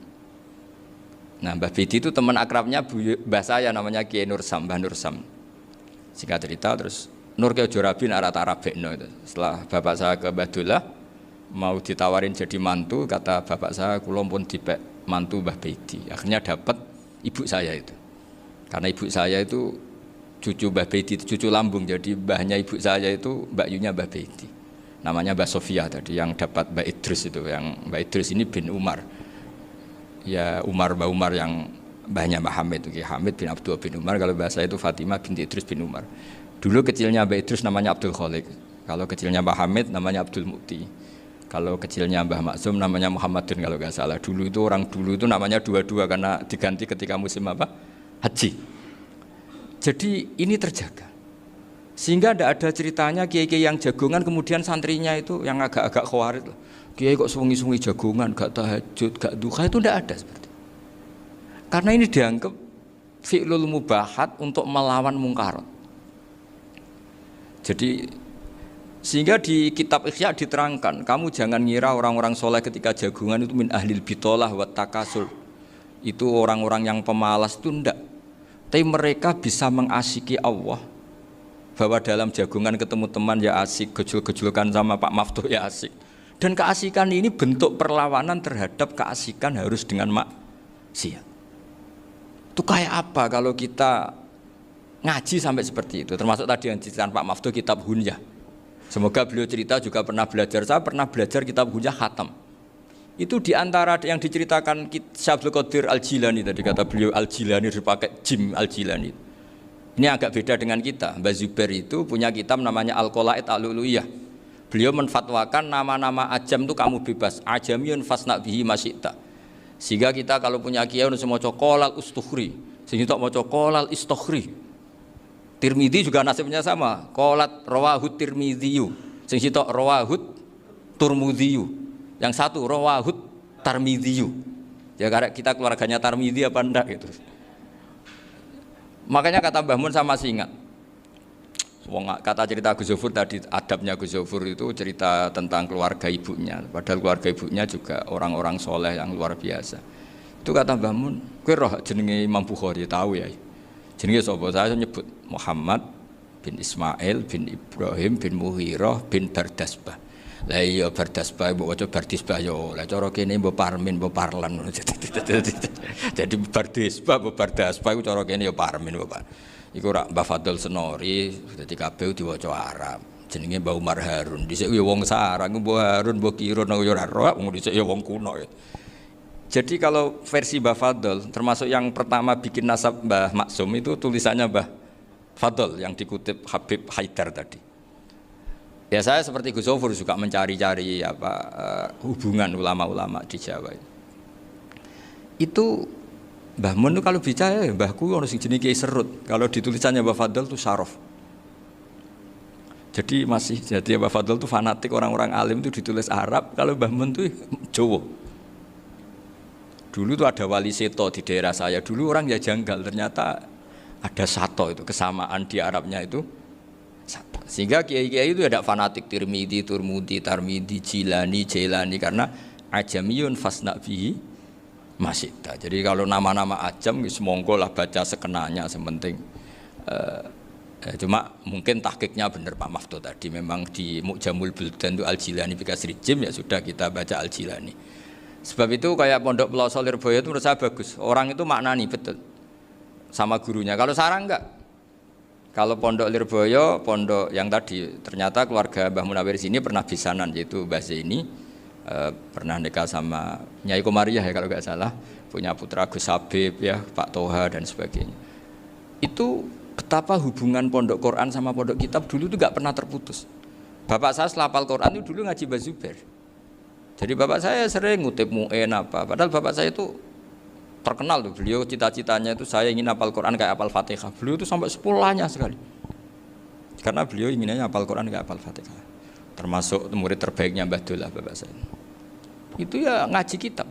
Nah, Mbah Bedi itu teman akrabnya mbah saya namanya Kiai Nursam, Mbah Nursam. Singkat cerita terus Nur ke Jorabi arah Tarabekno itu. Setelah bapak saya ke Badullah mau ditawarin jadi mantu, kata bapak saya kula pun dipek mantu Mbah Bedi. Akhirnya dapat ibu saya itu. Karena ibu saya itu cucu Mbah Bedi, cucu lambung. Jadi mbahnya ibu saya itu Mbak Yunya Mbah Bedi. Namanya Mbah Sofia tadi yang dapat Mbak Idris itu. Yang Mbak Idris ini bin Umar. Ya Mbah Umar yang mbahnya Mbah Hamid itu. Hamid bin Abdul bin Umar. Kalau bahasa itu Fatimah binti Idris bin Umar. Dulu kecilnya Mbah Idris namanya Abdul Khalik. Kalau kecilnya Mbah Hamid namanya Abdul Mukti. Kalau kecilnya Mbah Maksum namanya Muhammadun kalau nggak salah. Dulu itu orang dulu itu namanya dua-dua karena diganti ketika musim apa? Haji. Jadi ini terjaga. Sehingga tidak ada ceritanya kiai-kiai yang jagongan kemudian santrinya itu yang agak-agak khawarit. Kiai kok sungi-sungi jagongan, gak tahajud, gak duha, itu tidak ada seperti itu. Karena ini dianggap fi'lul mubahat untuk melawan mungkarat. Jadi sehingga di kitab Ikhya diterangkan, kamu jangan ngira orang-orang soleh ketika jagungan itu min ahlil bitolah wa takasur. Itu orang-orang yang pemalas itu enggak. Tapi mereka bisa mengasyiki Allah. Bahwa dalam jagungan ketemu teman ya asik, gejul-gejulkan sama Pak Maftuh ya asik. Dan keasikan ini bentuk perlawanan terhadap keasikan harus dengan maksiat. Itu kayak apa kalau kita ngaji sampai seperti itu, termasuk tadi yang diceritakan Pak Maftuh kitab Hunyah. Semoga beliau cerita juga pernah belajar. Saya pernah belajar kitab Hunyah khatam. Itu diantara yang diceritakan Syekh Abdul Qadir Al-Jilani tadi kata beliau Al-Jilani dipakai Jim Al-Jilani. Ini agak beda dengan kita. Mbah Zubair itu punya kitab namanya Al-Qolaid Al-Uluiyah. Beliau menfatwakan nama-nama ajam itu kamu bebas. Ajamiyun fasna bihi masyita. Sehingga kita kalau punya kiai harus mau cokolal ustukhri, sehingga tak mau cokolal istukhri. Tirmidzi juga nasibnya sama. Qolat rawahut Tirmidziyu. Sing sitok rawahut Turmudziyu. Yang satu rawahut Tarmidziyu. Ya karena kita keluarganya Tarmidzi apa enggak gitu. Makanya kata Mbah Mun sama masih ingat. Kata cerita Gus Zofur tadi, adabnya Gus Zofur itu cerita tentang keluarga ibunya. Padahal keluarga ibunya juga orang-orang soleh yang luar biasa. Itu kata Mbah Mun, kowe roh jenenge Imam Bukhari tahu ya. Jenenge sapa? Saya nyebut Muhammad bin Ismail bin Ibrahim bin Muhirah bin Bardasbah. Lah iya Bardasbah mbok waca Bardisbah yo. Lah cara kene mbok Parmin mbok Parlan. Jadi Bardisbah mbok Bardasbah iku cara kene yo Parmin mbok. Iku rak Mbah Fadl Senori dadi kabeh diwaca Arab. Jenenge Mbah Umar Harun. Dhisik yo wong sarang Mbah Harun mbok kira nang yo ora roh wong dhisik yo wong kuno. Jadi kalau versi Mbah Fadl termasuk yang pertama bikin nasab Mbah Maksum itu tulisannya Mbah Fadl yang dikutip Habib Haidar tadi. Ya saya seperti Gus Zofur juga mencari-cari hubungan ulama-ulama di Jawa. Itu Mbah Mun itu kalau bicara ya mbahku ono sing jenenge Kiai Serut. Kalau ditulisannya Mbah Fadl itu Syaraf. Jadi Mbah Fadl itu fanatik orang-orang alim itu ditulis Arab, kalau Mbah Mun itu Jawa. Dulu itu ada wali seto di daerah saya. Dulu orang ya janggal, ternyata ada sato itu kesamaan di Arabnya itu. Sehingga kiai-kiai itu ada fanatik Tirmidzi, Turmudi, Tarmidi, Jilani, Jailani karena ajamiyun fasna bihi masyita. Jadi kalau nama-nama ajam semonggo lah baca sekenanya sementing. Cuma mungkin tahqiqnya benar Pak Maftuh tadi memang di Mu'jamul Buldan itu Al-Jilani bikasri jim ya sudah kita baca Al-Jilani. Sebab itu kayak Pondok Pelosok Lirboyo itu menurut saya bagus. Orang itu maknani betul sama gurunya. Kalau sarang enggak. Kalau Pondok Lirboyo, pondok yang tadi ternyata keluarga Mbah Munawir sini pernah bisanan yaitu Mbah Zaini pernah nikah sama Nyai Komariah ya kalau nggak salah, punya putra Gus Habib ya Pak Toha dan sebagainya. Itu betapa hubungan pondok Quran sama pondok kitab dulu itu nggak pernah terputus. Bapak saya setelah hafal Quran itu dulu ngaji Mbah Zubair. Jadi bapak saya sering ngutip mu'en apa, padahal bapak saya itu terkenal tuh, beliau cita-citanya itu saya ingin hafal Quran kayak hafal Fatihah. Beliau itu sampai sepulahnya sekali. Karena beliau inginnya hafal Quran kayak hafal Fatihah. Termasuk murid terbaiknya Mbah Dullah bapak saya. Itu ya ngaji kitab.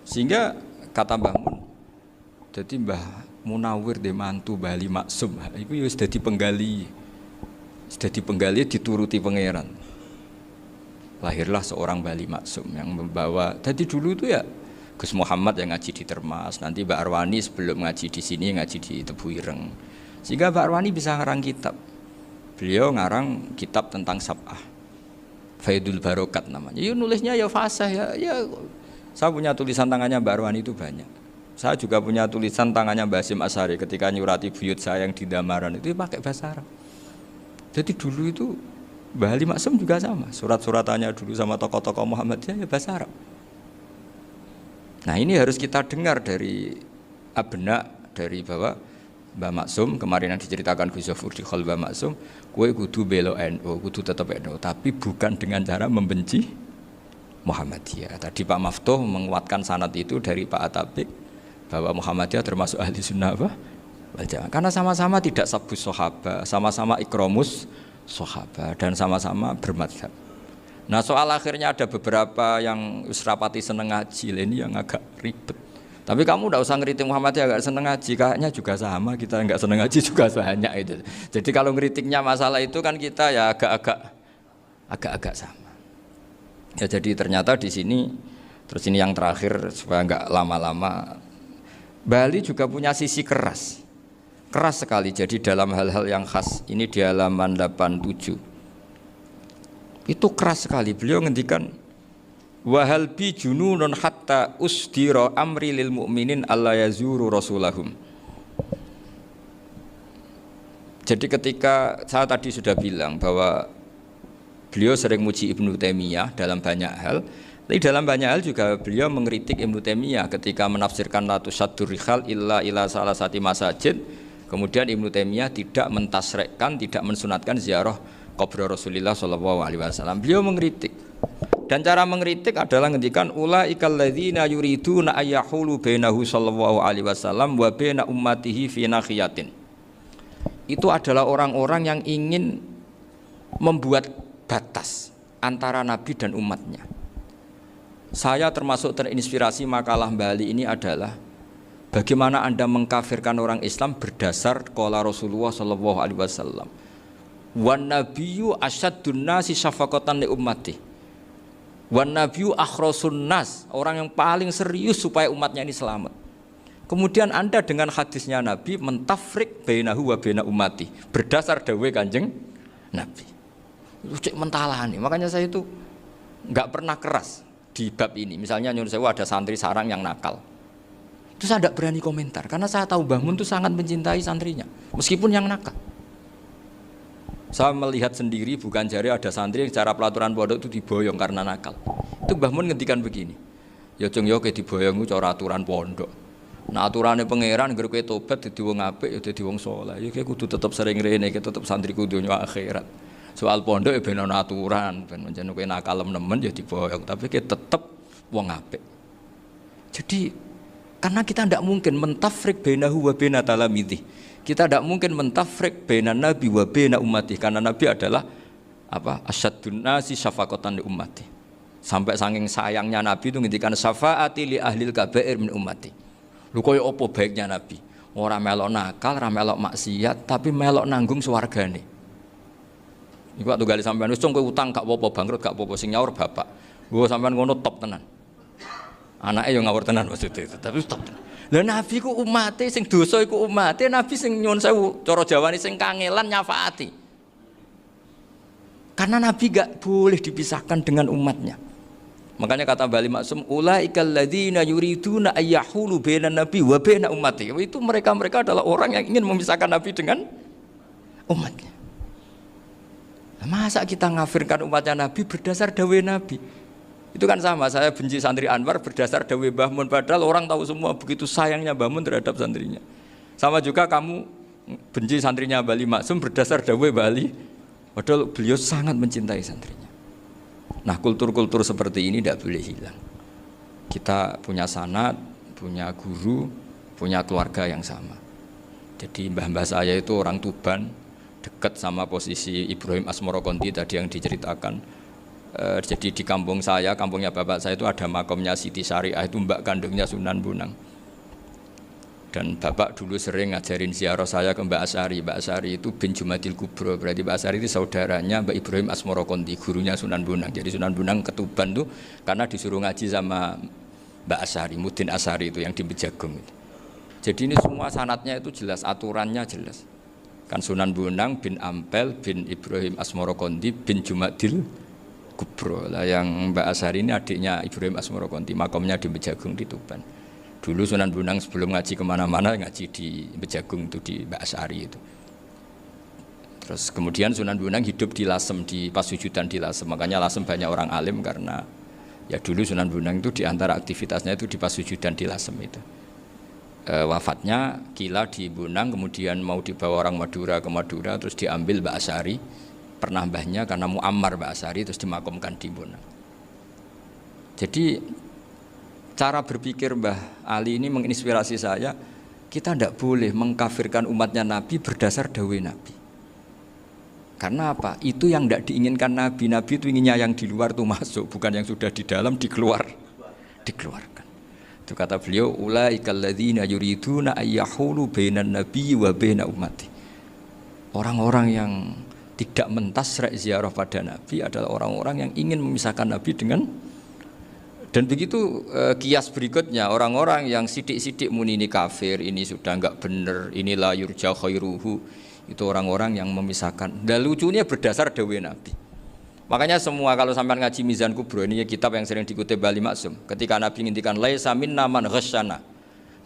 Sehingga kata Mbah Mun, jadi Mbah Munawir de mantu Bali Maksum, itu ya sudah dipenggali. Sudah dipenggali dituruti pangeran. lahirlah seorang Bali Maksum yang membawa. Jadi dulu itu ya Gus Muhammad yang ngaji di Termas, nanti Mbak Arwani sebelum ngaji di sini ngaji di Tebu Ireng. Sehingga Mbak Arwani bisa ngarang kitab. Beliau ngarang kitab tentang Sab'ah, Faidul Barokat namanya. Ya nulisnya ya fasih ya. Saya punya tulisan tangannya Mbak Arwani itu banyak. Saya juga punya tulisan tangannya Mbak Hasyim Asy'ari ketika nyurati buyut saya yang di Damaran itu pakai bahasa Arab. Jadi dulu itu Mbah Ali Maksum juga sama, surat-suratannya dulu sama tokoh-tokoh Muhammadiyah ya bahasa Arab. Nah ini harus kita dengar dari abna, dari bahwa Mbah Maksum kemarin yang diceritakan Gus Zafur di Khol Mbah Maksum, kue kudu belo NU, kudu tetap NU, tapi bukan dengan cara membenci Muhammadiyah. Tadi Pak Maftuh menguatkan sanad itu dari Pak Atabik bahwa Muhammadiyah termasuk ahli sunnah wal jamaah, karena sama-sama tidak sabus sahabat, sama-sama ikromus sahabat dan sama-sama bermadhab. Nah soal akhirnya ada beberapa yang rapati seneng ngaji, ini yang agak ribet. Tapi kamu tidak usah ngeritik Muhammadiyah agak seneng ngaji, kayaknya juga sama, kita nggak seneng ngaji juga banyak itu. Jadi kalau ngeritiknya masalah itu kan kita ya agak-agak sama. Ya jadi ternyata di sini, terus ini yang terakhir supaya nggak lama-lama, Bali juga punya sisi keras sekali. Jadi dalam hal-hal yang khas ini di halaman 87 itu keras sekali. Beliau ngendikan wahal bi jununun hatta usdira amri lil mu'minin alla yazuru rasulahum. Jadi ketika saya tadi sudah bilang bahwa beliau sering muji Ibnu Taimiyah dalam banyak hal, tapi dalam banyak hal juga beliau mengkritik Ibnu Taimiyah ketika menafsirkan la tusaddur rihal illa ila salasati masajid. Kemudian Ibnu Taimiyah tidak mentasrekkan, tidak mensunatkan ziarah kubur Rasulullah SAW. Beliau mengkritik. Dan cara mengkritik adalah ngendikan ulaikal ladzina yuriduna ayyahulu bainahu sallallahu alaihi wasallam wa baina ummatihi fi nakhiyatin. Itu adalah orang-orang yang ingin membuat batas antara Nabi dan umatnya. Saya termasuk terinspirasi makalah Bali ini adalah bagaimana Anda mengkafirkan orang Islam berdasar qala Rasulullah sallallahu alaihi wasallam. Wan nabiyyu asyaddun nasi syafaqatan li ummati. Wan nabiyyu akhrasun nas, orang yang paling serius supaya umatnya ini selamat. Kemudian Anda dengan hadisnya Nabi mentafrik bainahu wa baina ummati berdasar dawuh Kanjeng Nabi. Itu cek mentalani. Makanya saya itu enggak pernah keras di bab ini. Misalnya nyuruh saya ada santri sarang yang nakal. Itu saya tidak berani komentar karena saya tahu Mbah Mun itu sangat mencintai santrinya meskipun yang nakal. Saya melihat sendiri, bukan jari ada santri yang secara pelaturan pondok itu diboyong karena nakal. Itu Mbah Mun ngendikan begini, ya jeng yo ke diboyong itu cara aturan pondok. Nah aturannya pangeran, gara kowe tobat jadi wong apik, ya jadi wong saleh. Ya kowe kudu tetep sering rene, kowe tetep santri kudu dunya akhirat. Soal pondok ya ben ana aturan, ben pancen kowe nakal nemen ya diboyong, tapi kowe tetep wong apik. Jadi karena kita tidak mungkin mentafrik bainahu wa baina talamidhi. Kita tidak mungkin mentafrik baina nabi wa baina ummati karena nabi adalah apa? Asyaddun nasi syafaqatan li ummati. Sampai saking sayangnya nabi itu ngendikan syafaati li ahlil kabair min ummati. Lho koyo apa baiknya nabi? Ora melok nakal, ora melok maksiat, tapi melok nanggung swargane. Iku waktu gali sampean wis kowe utang gak apa-apa, bangkrut gak apa-apa, sing nyaur bapak. Gua sampean ngono top tenan. Anaknya yang ngawur tenan maksudnya itu, tapi top tenan. Lah nabi ku umate sing dosa iku umate, nabi sing nyuwun sewu cara Jawane sing kangelan nyafaati. Karena nabi gak boleh dipisahkan dengan umatnya. Makanya kata Bali Maksum ulaikal ladzina yuriduna ayyahulu bainan nabi wa baina ummati. Itu mereka adalah orang yang ingin memisahkan nabi dengan umatnya. Nah, masa kita ngafirkan umatnya nabi berdasar dawuh nabi? Itu kan sama, saya benci santri Anwar berdasar dawuh Mbah Mun, padahal orang tahu semua begitu sayangnya Mbah Mun terhadap santrinya. Sama juga kamu benci santrinya Bali Maksum berdasar dawuh Bali, padahal beliau sangat mencintai santrinya. Nah kultur-kultur seperti ini tidak boleh hilang. Kita punya sanad, punya guru, punya keluarga yang sama. Jadi mbah-mbah saya itu orang Tuban, dekat sama posisi Ibrahim Asmoro Konti tadi yang diceritakan. Jadi di kampung saya, kampungnya bapak saya itu ada makomnya Siti Syariah, itu mbak kandungnya Sunan Bonang. Dan Bapak dulu sering ngajarin ziarah saya ke Mbak Asyari. Mbak Asyari itu bin Jumadil Kubro, berarti Mbak Asyari itu saudaranya Mbak Ibrahim Asmoro Konti, gurunya Sunan Bonang. Jadi Sunan Bonang ketuban tuh karena disuruh ngaji sama Mbak Asyari, Mudin Asyari itu yang di Bejagung itu. Jadi ini semua sanatnya itu jelas, aturannya jelas. Kan Sunan Bonang bin Ampel bin Ibrahim Asmoro Konti bin Jumadil Kubro. Lah yang Mbak Asyari ini adiknya Ibrahim Asmoro Konti, makamnya di Bejagung di Tuban. Dulu Sunan Bonang sebelum ngaji kemana-mana ngaji di Bejagung itu di Mbak Asyari itu. Terus kemudian Sunan Bonang hidup di Lasem, di Pasujudan di Lasem. Makanya Lasem banyak orang alim karena ya dulu Sunan Bonang itu diantara aktivitasnya itu di Pasujudan di Lasem itu. Wafatnya kila di Bonang, kemudian mau dibawa orang Madura ke Madura, terus diambil Mbak Asyari, pernah mbahnya karena Muammar Mbak Asyari, terus dimakamkan di Bonang. Jadi cara berpikir Mbah Ali ini menginspirasi saya, kita tidak boleh mengkafirkan umatnya Nabi berdasar dawai Nabi. Karena apa? Itu yang tidak diinginkan Nabi. Nabi itu inginnya yang di luar itu masuk, bukan yang sudah di dalam dikeluarkan. Itu kata beliau, ulaikal ladzina yuriduna ayyahulu bainan nabiyyi wa baina ummati. Orang-orang yang tidak mentasrek ziarah pada Nabi adalah orang-orang yang ingin memisahkan Nabi dengan. Dan begitu kias berikutnya, orang-orang yang sidik-sidik muni ini kafir, ini sudah enggak benar, inilah yurja khairuhu, itu orang-orang yang memisahkan. Dan lucunya berdasar dawai Nabi. Makanya semua kalau sampai ngaji Mizan Kubro, ini kitab yang sering dikutip Bali Maksum, ketika Nabi ngintikan laisa minna man ghasyana,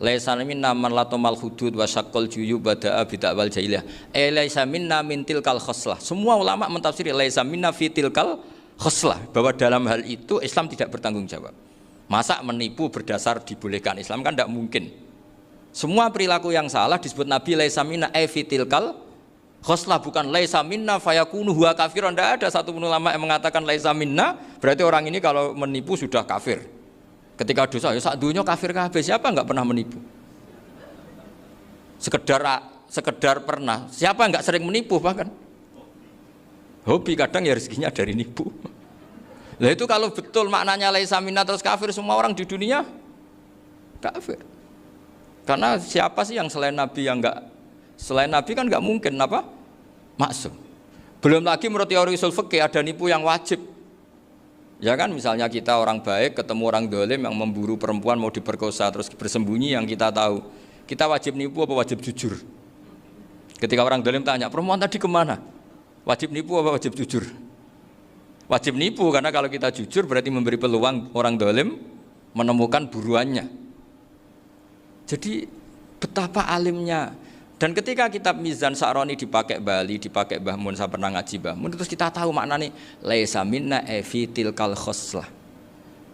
laisa minna man latomal hudud wa syaqqal juyub bada'a bid'awal jahiliyah, laisa minna min tilkal khoslah. Semua ulama mentafsiri laisa minna fi tilkal khoslah, bahwa dalam hal itu Islam tidak bertanggung jawab. Masa menipu berdasar dibolehkan Islam, kan tidak mungkin. Semua perilaku yang salah disebut Nabi laisa minna fi tilkal khoslah, bukan laisa minna fayakunu huwa kafirun. Tidak ada satu ulama yang mengatakan laisa minna berarti orang ini kalau menipu sudah kafir. Ketika dosa ya sak dunya kafir kabeh. Siapa enggak pernah menipu? Sekedar pernah. Siapa enggak sering menipu bahkan? Hobi kadang ya rezekinya dari nipu. Lah itu kalau betul maknanya laisa minna terus kafir, semua orang di dunia kafir. Karena siapa sih yang selain Nabi yang enggak, selain Nabi kan enggak mungkin apa? Maksum. Belum lagi menurut teori usul fikih ada nipu yang wajib. Ya kan, misalnya kita orang baik ketemu orang dolim yang memburu perempuan mau diperkosa terus bersembunyi, yang kita tahu, kita wajib nipu apa wajib jujur? Ketika orang dolim tanya, perempuan tadi kemana? Wajib nipu apa wajib jujur? Wajib nipu, karena kalau kita jujur berarti memberi peluang orang dolim menemukan buruannya. Jadi betapa alimnya. Dan ketika kitab Mizan Sa'roni dipakai Bali, dipakai Mbah Mun, saya pernah ngaji Mbah Mun, terus kita tahu maknanya laisa minna fi tilkal khoslah.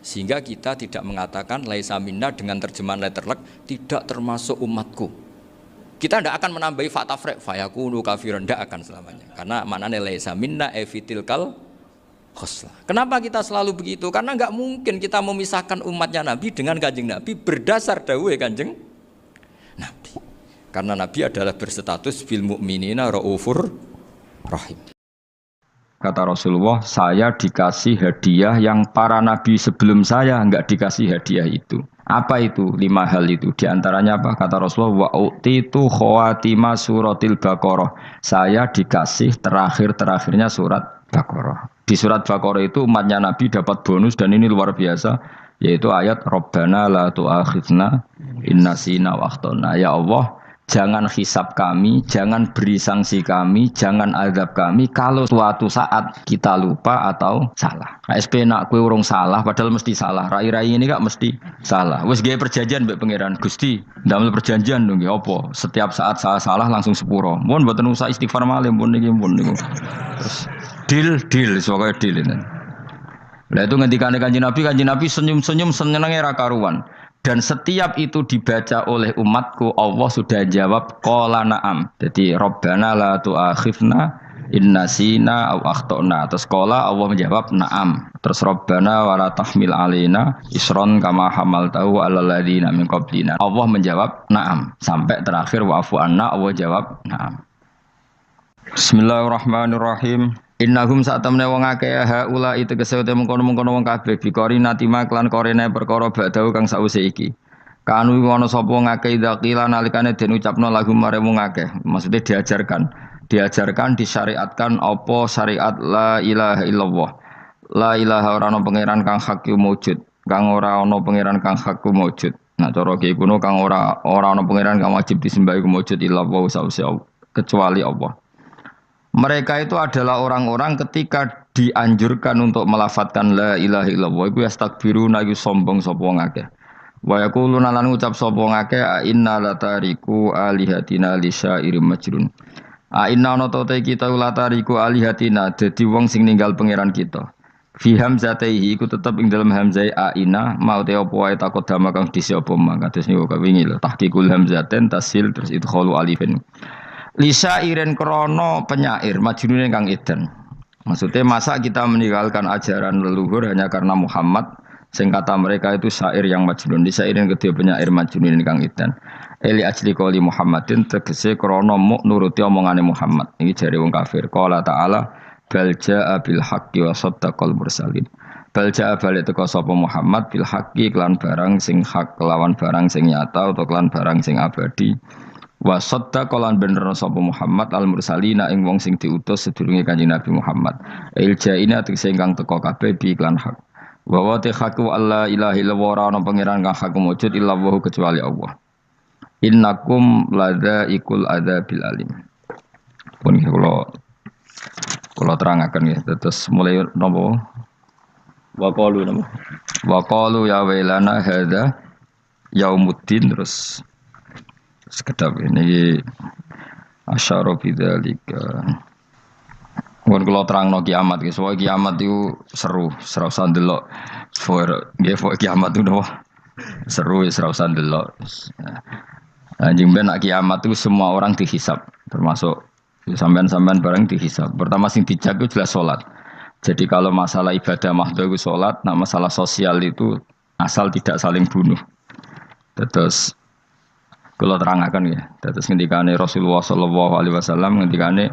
Sehingga kita tidak mengatakan laisa minna dengan terjemahan letterlek tidak termasuk umatku. Kita tidak akan menambahi fa tafriq fayakunu kafiran, tidak akan selamanya. Karena maknanya laisa minna fi tilkal khoslah. Kenapa kita selalu begitu? Karena enggak mungkin kita memisahkan umatnya Nabi dengan Kanjeng Nabi berdasar dawuh Kanjeng Nabi. Karena Nabi adalah berstatus bil mu'minina raufur rahim. Kata Rasulullah, saya dikasih hadiah yang para nabi sebelum saya enggak dikasih hadiah itu. Apa itu? 5 hal itu. Di antaranya apa? Kata Rasulullah, wa utitu khawatima suratil Baqarah. Saya dikasih terakhirnya surat Baqarah. Di surat Baqarah itu umatnya Nabi dapat bonus, dan ini luar biasa, yaitu ayat Rabbana la tu'akhidna innasina wa akhtana. Ya Allah, jangan hisab kami, jangan beri sanksi kami, jangan azab kami kalau suatu saat kita lupa atau salah. SP nak kue urung salah, padahal mesti salah. Rai-rai ini gak mesti salah. Wes gawe perjanjian mbek pangeran Gusti, ndamel perjanjian dong nggih apa? Setiap saat salah langsung sepuro. Mun mboten usah istighfar malih pun niku. Terus deal sebagai deal ini. Lah itu ngendikane Kanjeng Nabi senyum-senyum senenge ra karuan. Dan setiap itu dibaca oleh umatku, Allah sudah jawab qala na'am. Jadi Rabbana la tu'akhifna innasina aw akhtana. Terus qala Allah menjawab na'am. Terus Rabbana wa la tahmil alaina isron kama hamaltahu 'alal ladzina min qablina. Allah menjawab na'am sampai terakhir wa'fu anna, Allah jawab na'am. Bismillahirrahmanirrahim. Innahum sa'tamne wong akeh haula itu kesete mengkono-mengkono wong kabeh bikori natima klan korene perkara badau kang sause iki. Kanu iku ana sapa ngakeh dzakila nalikane den ucapno lagu mare wong akeh. Maksudnya diajarkan, disyariatkan apa syariat la ilaha illallah. La ilaha ora ana pangeran kang hak wujud, kang ora ana pangeran kang hak wujud. Nah cara ki kuno kang ora ana pangeran kang wajib disembah iku wujud illallah kecuali Allah. Mereka itu adalah orang-orang ketika dianjurkan untuk melafatkan la ilaha illallah iku yastakbiruna iku sombong sapa wong akeh. Wa yaquluna lan ngucap sapa ngake inna latariku alihatina li syairim majnun. Inna ana te kita latariku alihatina dadi wong sing ninggal pangeran kita. Fi hamzataihi iku tetep ing dalam hamzai aina mau te apa wae takut dama kang disi apa mang kados niku kawingi lho tahqiqul hamzaten tasil terus idkhalu alifin. Li syairin krana penyair majnun kang edan. Maksudnya masa kita meninggalkan ajaran leluhur hanya karena Muhammad. Sing kata mereka itu syair yang majnun. Di syairin kedua penyair majnun kang idan. Eli ajli qoli Muhammadin tegese krana muk nuruti omongane Muhammad. Iki jare wong kafir. Qala ta'ala bal jaa bil haqqi wa saddaqal mursalin. Bal jaa balik teka sapa Muhammad bil haqqi kelan barang sing hak kelawan barang sing nyata utawa kelan barang sing abadi. Wa saddaqal lan bener sapa Muhammad al mursalina ing wong sing diutus sedurunge Kanjeng Nabi Muhammad. Il jaina tegese ingkang teka kabeh bi iklan hak. Wa wa haqqu alla ilaha illallah ana pangeran kang hak wujud illallah kecuali Allah. Innakum ladzaiqul adzabil alim. Pun kula terangaken ya terus mulai napa wa qalu ya wailana hadza yaumuddin terus sekedap ini asyara bidzalika. Mun kula terangno kiamat iki, soal kiamat itu seru, ora usah ndelok. Nggih, kiamat itu seru, ora usah ndelok. Anjing ben kiamat itu semua orang dihisab, termasuk sampean-sampean bareng dihisab. Pertama sing dijaga jelas salat. Jadi kalau masalah ibadah mahdhu itu salat, nah masalah sosial itu asal tidak saling bunuh. Terus kula terangaken ya. Terus ngendikane Rasulullah sallallahu alaihi wasallam ngendikane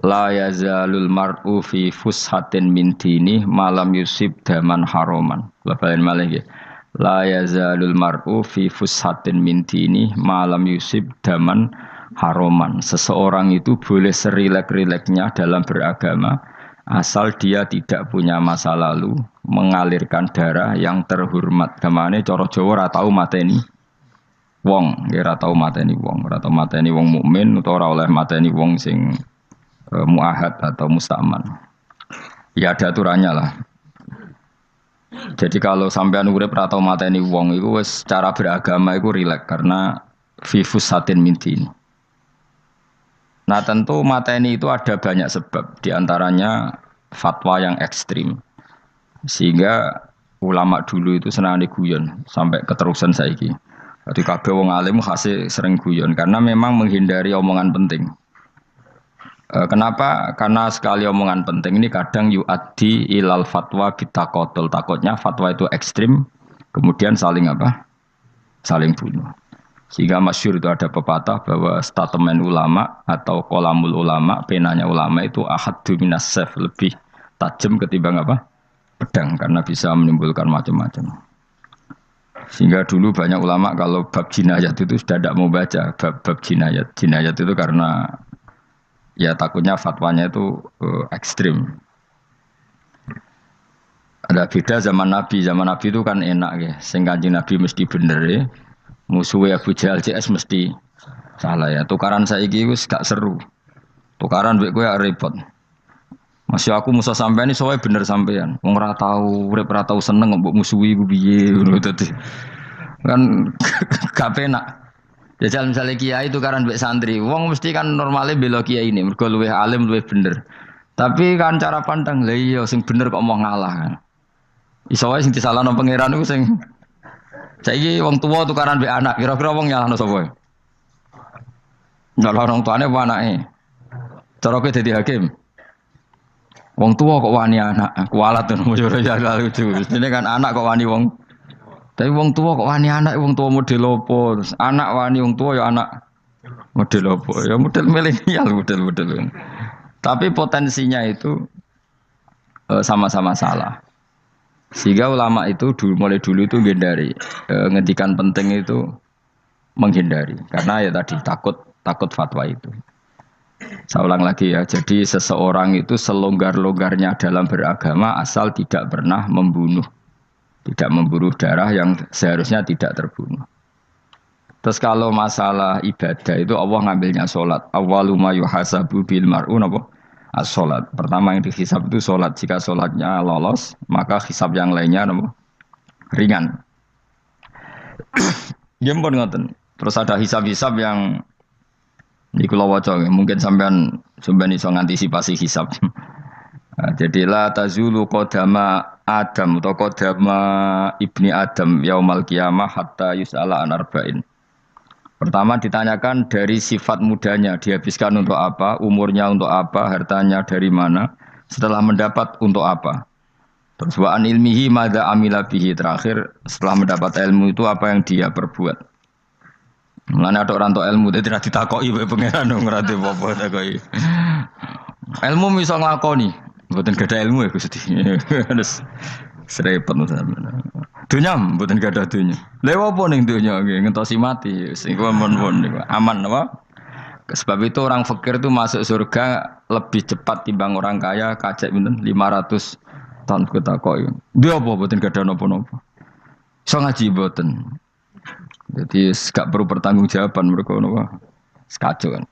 la yazalul mar'u fi fushatin min dini malam yusib daman haroman. Labain malih nggih. La yazalul mar'u fi fushatin min dini malam yusib daman haroman. Seseorang itu boleh serilek-rileknya dalam beragama asal dia tidak punya masa lalu mengalirkan darah yang terhormat. Kamane cara Jawa ora tau mateni wong, nggih ora tau mateni wong, ora tau mateni wong mukmin utawa ora oleh mateni wong sing muahad atau mustaman. Ya ada aturannya lah. Jadi kalau sampean urip ra tau mateni wong iku wis cara beragama iku rileks karena fifus satin mintin. Nah tentu mateni itu ada banyak sebab, diantaranya fatwa yang ekstrim. Sehingga ulama dulu itu senang guyon sampai keterusan saiki. Jadi kabeh wong alim khase sering guyon karena memang menghindari omongan penting. Kenapa? Karena sekali omongan penting ini kadang yu'addi ilal fatwa bitaqatul. Takutnya fatwa itu ekstrim, kemudian saling apa? Saling bunuh. Sehingga masyhur itu ada pepatah bahwa statement ulama atau kolamul ulama, penanya ulama itu ahaddu minas sayf, lebih tajam ketimbang apa? Pedang, karena bisa menimbulkan macam-macam. Sehingga dulu banyak ulama kalau bab jinayat itu sudah tidak mau baca bab jinayat. Jinayat itu karena ya takutnya fatwanya itu ekstrim. Ada beda zaman Nabi itu kan enak ya. Sing Kanjeng Nabi mesti bener ya. Musuhnya Abu Jahal CS mesti salah ya. Tukaran saiki wis gak seru. Tukaran mbek kowe repot. Masih aku musuh sampean iki soalnya bener sampean. Wong ora tau urip ora tau seneng mbok musuhi ku piye ngono dadi. Kan gak penak. Ya jalan misalnya kiai itu karena mbek santri, wong mesti kan normalnya bela kiai ini, mergo luwih alim luwih bener. Tapi kan cara pandang lah iya sing bener kok mau ngalah kan. Iso wae sing disalahno pangeran iku sing saiki wong tuwa tukaran mbek anak, kira-kira wong nyalahno sapa? Nyalahno wong tuane apa anake? Cara kowe dadi hakim. Wong tuwa kok wani anak, kualat ngono yo ya lucu. Ini kan anak kok wani wong. Tapi wong tua kok wani anak, wong tua model opo? Terus anak wani wong tua ya anak model opo? Ya model milenial model. Tapi potensinya itu sama-sama salah. Sehingga ulama itu mulai dulu itu menghindari ngendikan penting itu menghindari karena ya tadi takut fatwa itu. Saya ulang lagi ya, jadi seseorang itu selonggar-longgarnya dalam beragama asal tidak pernah membunuh, tidak membunuh darah yang seharusnya tidak terbunuh. Terus kalau masalah ibadah itu Allah ngambilnya sholat. Awwaluma yuhasabu bil mar'un apa? As-sholat. Pertama yang dihisab itu sholat. Jika sholatnya lolos, maka hisab yang lainnya apa? Ringan. Ya pun ngoten. Terus ada hisab-hisab yang di kula waca mungkin sampean iso ngantisipasi hisab. Nah, jadi la tazulu qadama Adam atau qadama ibni Adam yaumal qiyamah hatta yus'ala an arba'in. Pertama ditanyakan dari sifat mudanya, dihabiskan untuk apa, umurnya untuk apa, hartanya dari mana, setelah mendapat untuk apa. Terus wa an ilmihi madza amila bihi, terakhir setelah mendapat ilmu itu apa yang dia perbuat. Mulane ada orang tok ilmu dadi ra ditakoki wae pangeran ora apa takoki. Ilmu iso nglakoni, mboten gadah ilmu ya Gusti. Terus serepet sampeyan. Dunya mboten gadah dunya. Lha apa ning dunya nggih ngentosi mati sing mon-mon niku aman apa? Sebab itu orang fakir itu masuk surga lebih cepat timbang orang kaya kacek pinten 500 tahun ketakoki. Dia apa mboten gadah napa-napa. Iso ngaji mboten. Jadi gak perlu pertanggungjawaban mereka napa sekacau kan.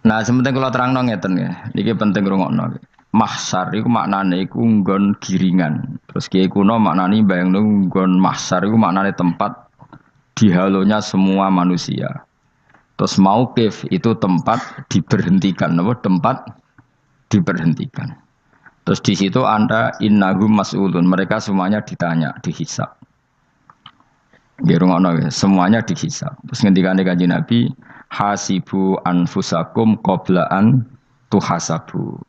Nah, sementing kalau terangno ngeten ya. Iki penting rungokno. Mahsyar iku maknane iku nggon giringan. Terus kiai kuno maknane bayangno nggon mahsyar iku maknane tempat dihalonya semua manusia. Terus mauqif itu tempat diberhentikan, apa tempat diberhentikan. Terus di situ Anda innahum mas'ulun, mereka semuanya ditanya, dihisab. Semuanya dihisab. Terus ngendikane Kanjeng Nabi, hasibu anfusakum qabla an tuhasabu.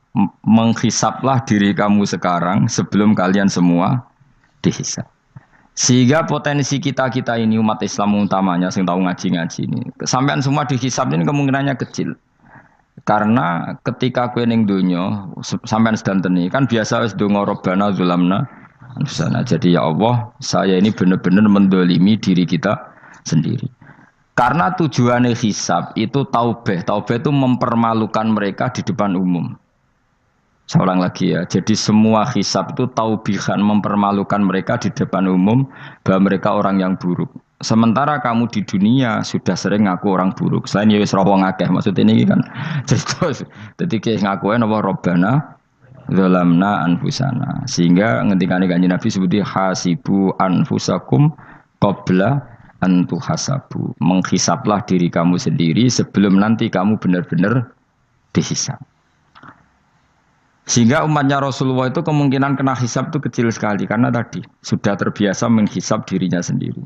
Menghisablah diri kamu sekarang sebelum kalian semua dihisab. Sehingga potensi kita ini umat Islam utamanya sing tahu ngaji-ngaji ini, sampean semua dihisab ini kemungkinannya kecil. Karena ketika kowe ning donya sampean sedantene kan biasa wis donga Rabbana zulamna anfusana. Jadi ya Allah, saya ini benar-benar mendolimi diri kita sendiri. Karena tujuannya hisab itu taubah. Taubah itu mempermalukan mereka di depan umum. Saya ulang lagi ya. Jadi semua hisab itu taubihan, mempermalukan mereka di depan umum bahwa mereka orang yang buruk. Sementara kamu di dunia sudah sering ngaku orang buruk. Selain ya wis ra wong akeh, maksud ini kan. Jadi kayak ngakuin apa Rabbana zalamna anfusana. Sehingga ngendikane Kanjeng Nabi sebuti hasibu anfusakum qabla an tuhasabu. Menghisablah diri kamu sendiri sebelum nanti kamu benar-benar dihisab. Sehingga umatnya Rasulullah itu kemungkinan kena hisab itu kecil sekali karena tadi sudah terbiasa menghisab dirinya sendiri.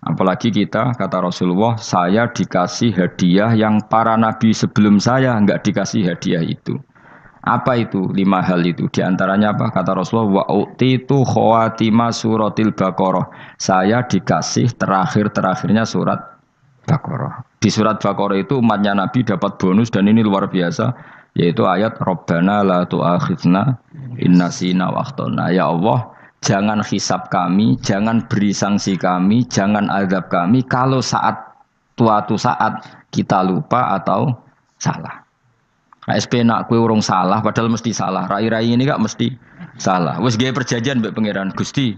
Apalagi kita, kata Rasulullah, saya dikasih hadiah yang para nabi sebelum saya enggak dikasih hadiah itu. Apa itu? 5 hal itu. Di antaranya apa? Kata Rasulullah, wa utitu khawatima suratil Baqarah. Saya dikasih terakhir-terakhirnya surat Baqarah. Di surat Baqarah itu umatnya Nabi dapat bonus dan ini luar biasa, yaitu ayat Rabbana la tu'akhidna innasina wa akhtana. Ya Allah, jangan hisab kami, jangan beri sanksi kami, jangan azab kami kalau suatu saat kita lupa atau salah. SP nak kue urung salah, padahal mesti salah. Rai-rai ini gak mesti salah. Wes gaya perjanjian mbek pangeran Gusti.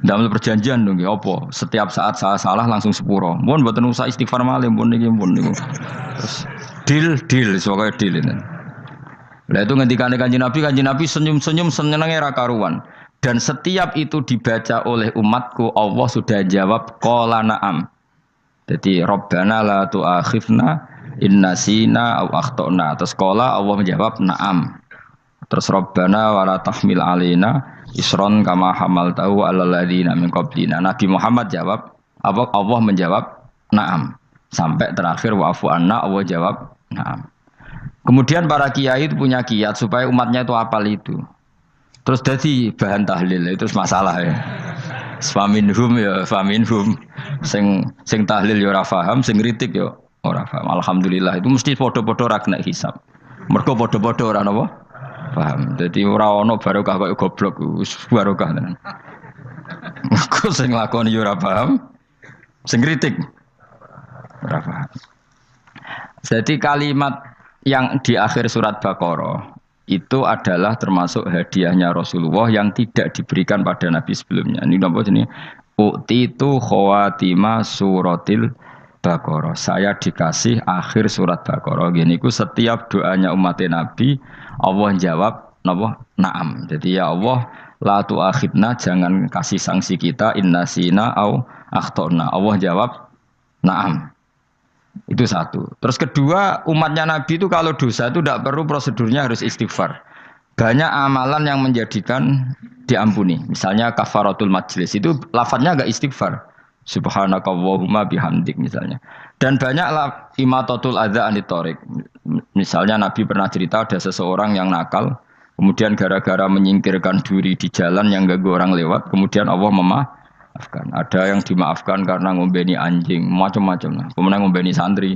Ndamel perjanjian dong, apa? Setiap saat saya salah langsung sepuro. Mohon mboten usah istighfar malih, mohon niki niku. Terus deal, soalnya deal ini. Lah itu ngendikane Kanjeng Nabi senyum-senyum senenge ra karuan. Dan setiap itu dibaca oleh umatku, Allah sudah jawab qala na'am. Jadi Rabbana la tu'akhifna innasina au akhtana. Terus qala Allah menjawab na'am. Terus Rabbana wala tahmil alaina isron kama hamaltahu alal ladzina min qablina. Nabi Muhammad jawab, Allah menjawab na'am. Sampai terakhir wa'fu anna, Allah jawab na'am. Kemudian para kiai itu punya kiat supaya umatnya itu hafal itu. Terus jadi bahan tahlil itu masalah ya. Faminhum ya faminhum. Sing tahlil ya ora paham, sing kritik ya ora paham. Alhamdulillah itu mesti padha-padha ra kena hisab. Mergo padha-padha ora napa? Paham. Jadi ora ono barokah kok goblok wis barokah tenan. Kok sing nglakoni yo ora paham, sing kritik ora paham. Jadi kalimat yang di akhir surat Baqarah itu adalah termasuk hadiahnya Rasulullah yang tidak diberikan pada Nabi sebelumnya. Ini napa jenenge? U'titu khawatima suratil Baqarah. Saya dikasih akhir surat Baqarah. Gini ku setiap doanya umat Nabi Allah jawab napa? Naam. Jadi ya Allah la tu'akhidna, jangan kasih sanksi kita innasina au akhtona. Allah jawab naam. Itu satu. Terus kedua, umatnya Nabi itu kalau dosa itu tidak perlu prosedurnya harus istighfar. Banyak amalan yang menjadikan diampuni. Misalnya kafaratul majlis itu lafadznya agak istighfar. Subhanakallahumma bihamdik misalnya. Dan banyaklah imatatul adza anit thoriq. Misalnya Nabi pernah cerita ada seseorang yang nakal, kemudian gara-gara menyingkirkan duri di jalan yang ganggu orang lewat, kemudian Allah memaafkan. Ada yang dimaafkan karena ngombeni anjing, macam-macam lah. Kemudian ngombeni santri,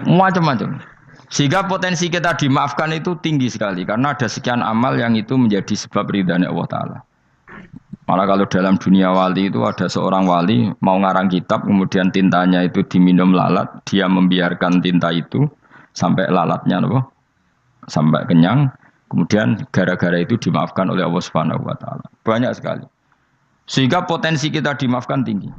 macam-macam. Sehingga potensi kita dimaafkan itu tinggi sekali karena ada sekian amal yang itu menjadi sebab ridhanya Allah Ta'ala. Malah kalau dalam dunia wali itu ada seorang wali mau ngarang kitab, kemudian tintanya itu diminum lalat, dia membiarkan tinta itu sampai lalatnya sampai kenyang, kemudian gara-gara itu dimaafkan oleh Allah Subhanahu wa Ta'ala. Banyak sekali. Sehingga potensi kita dimaafkan tinggi.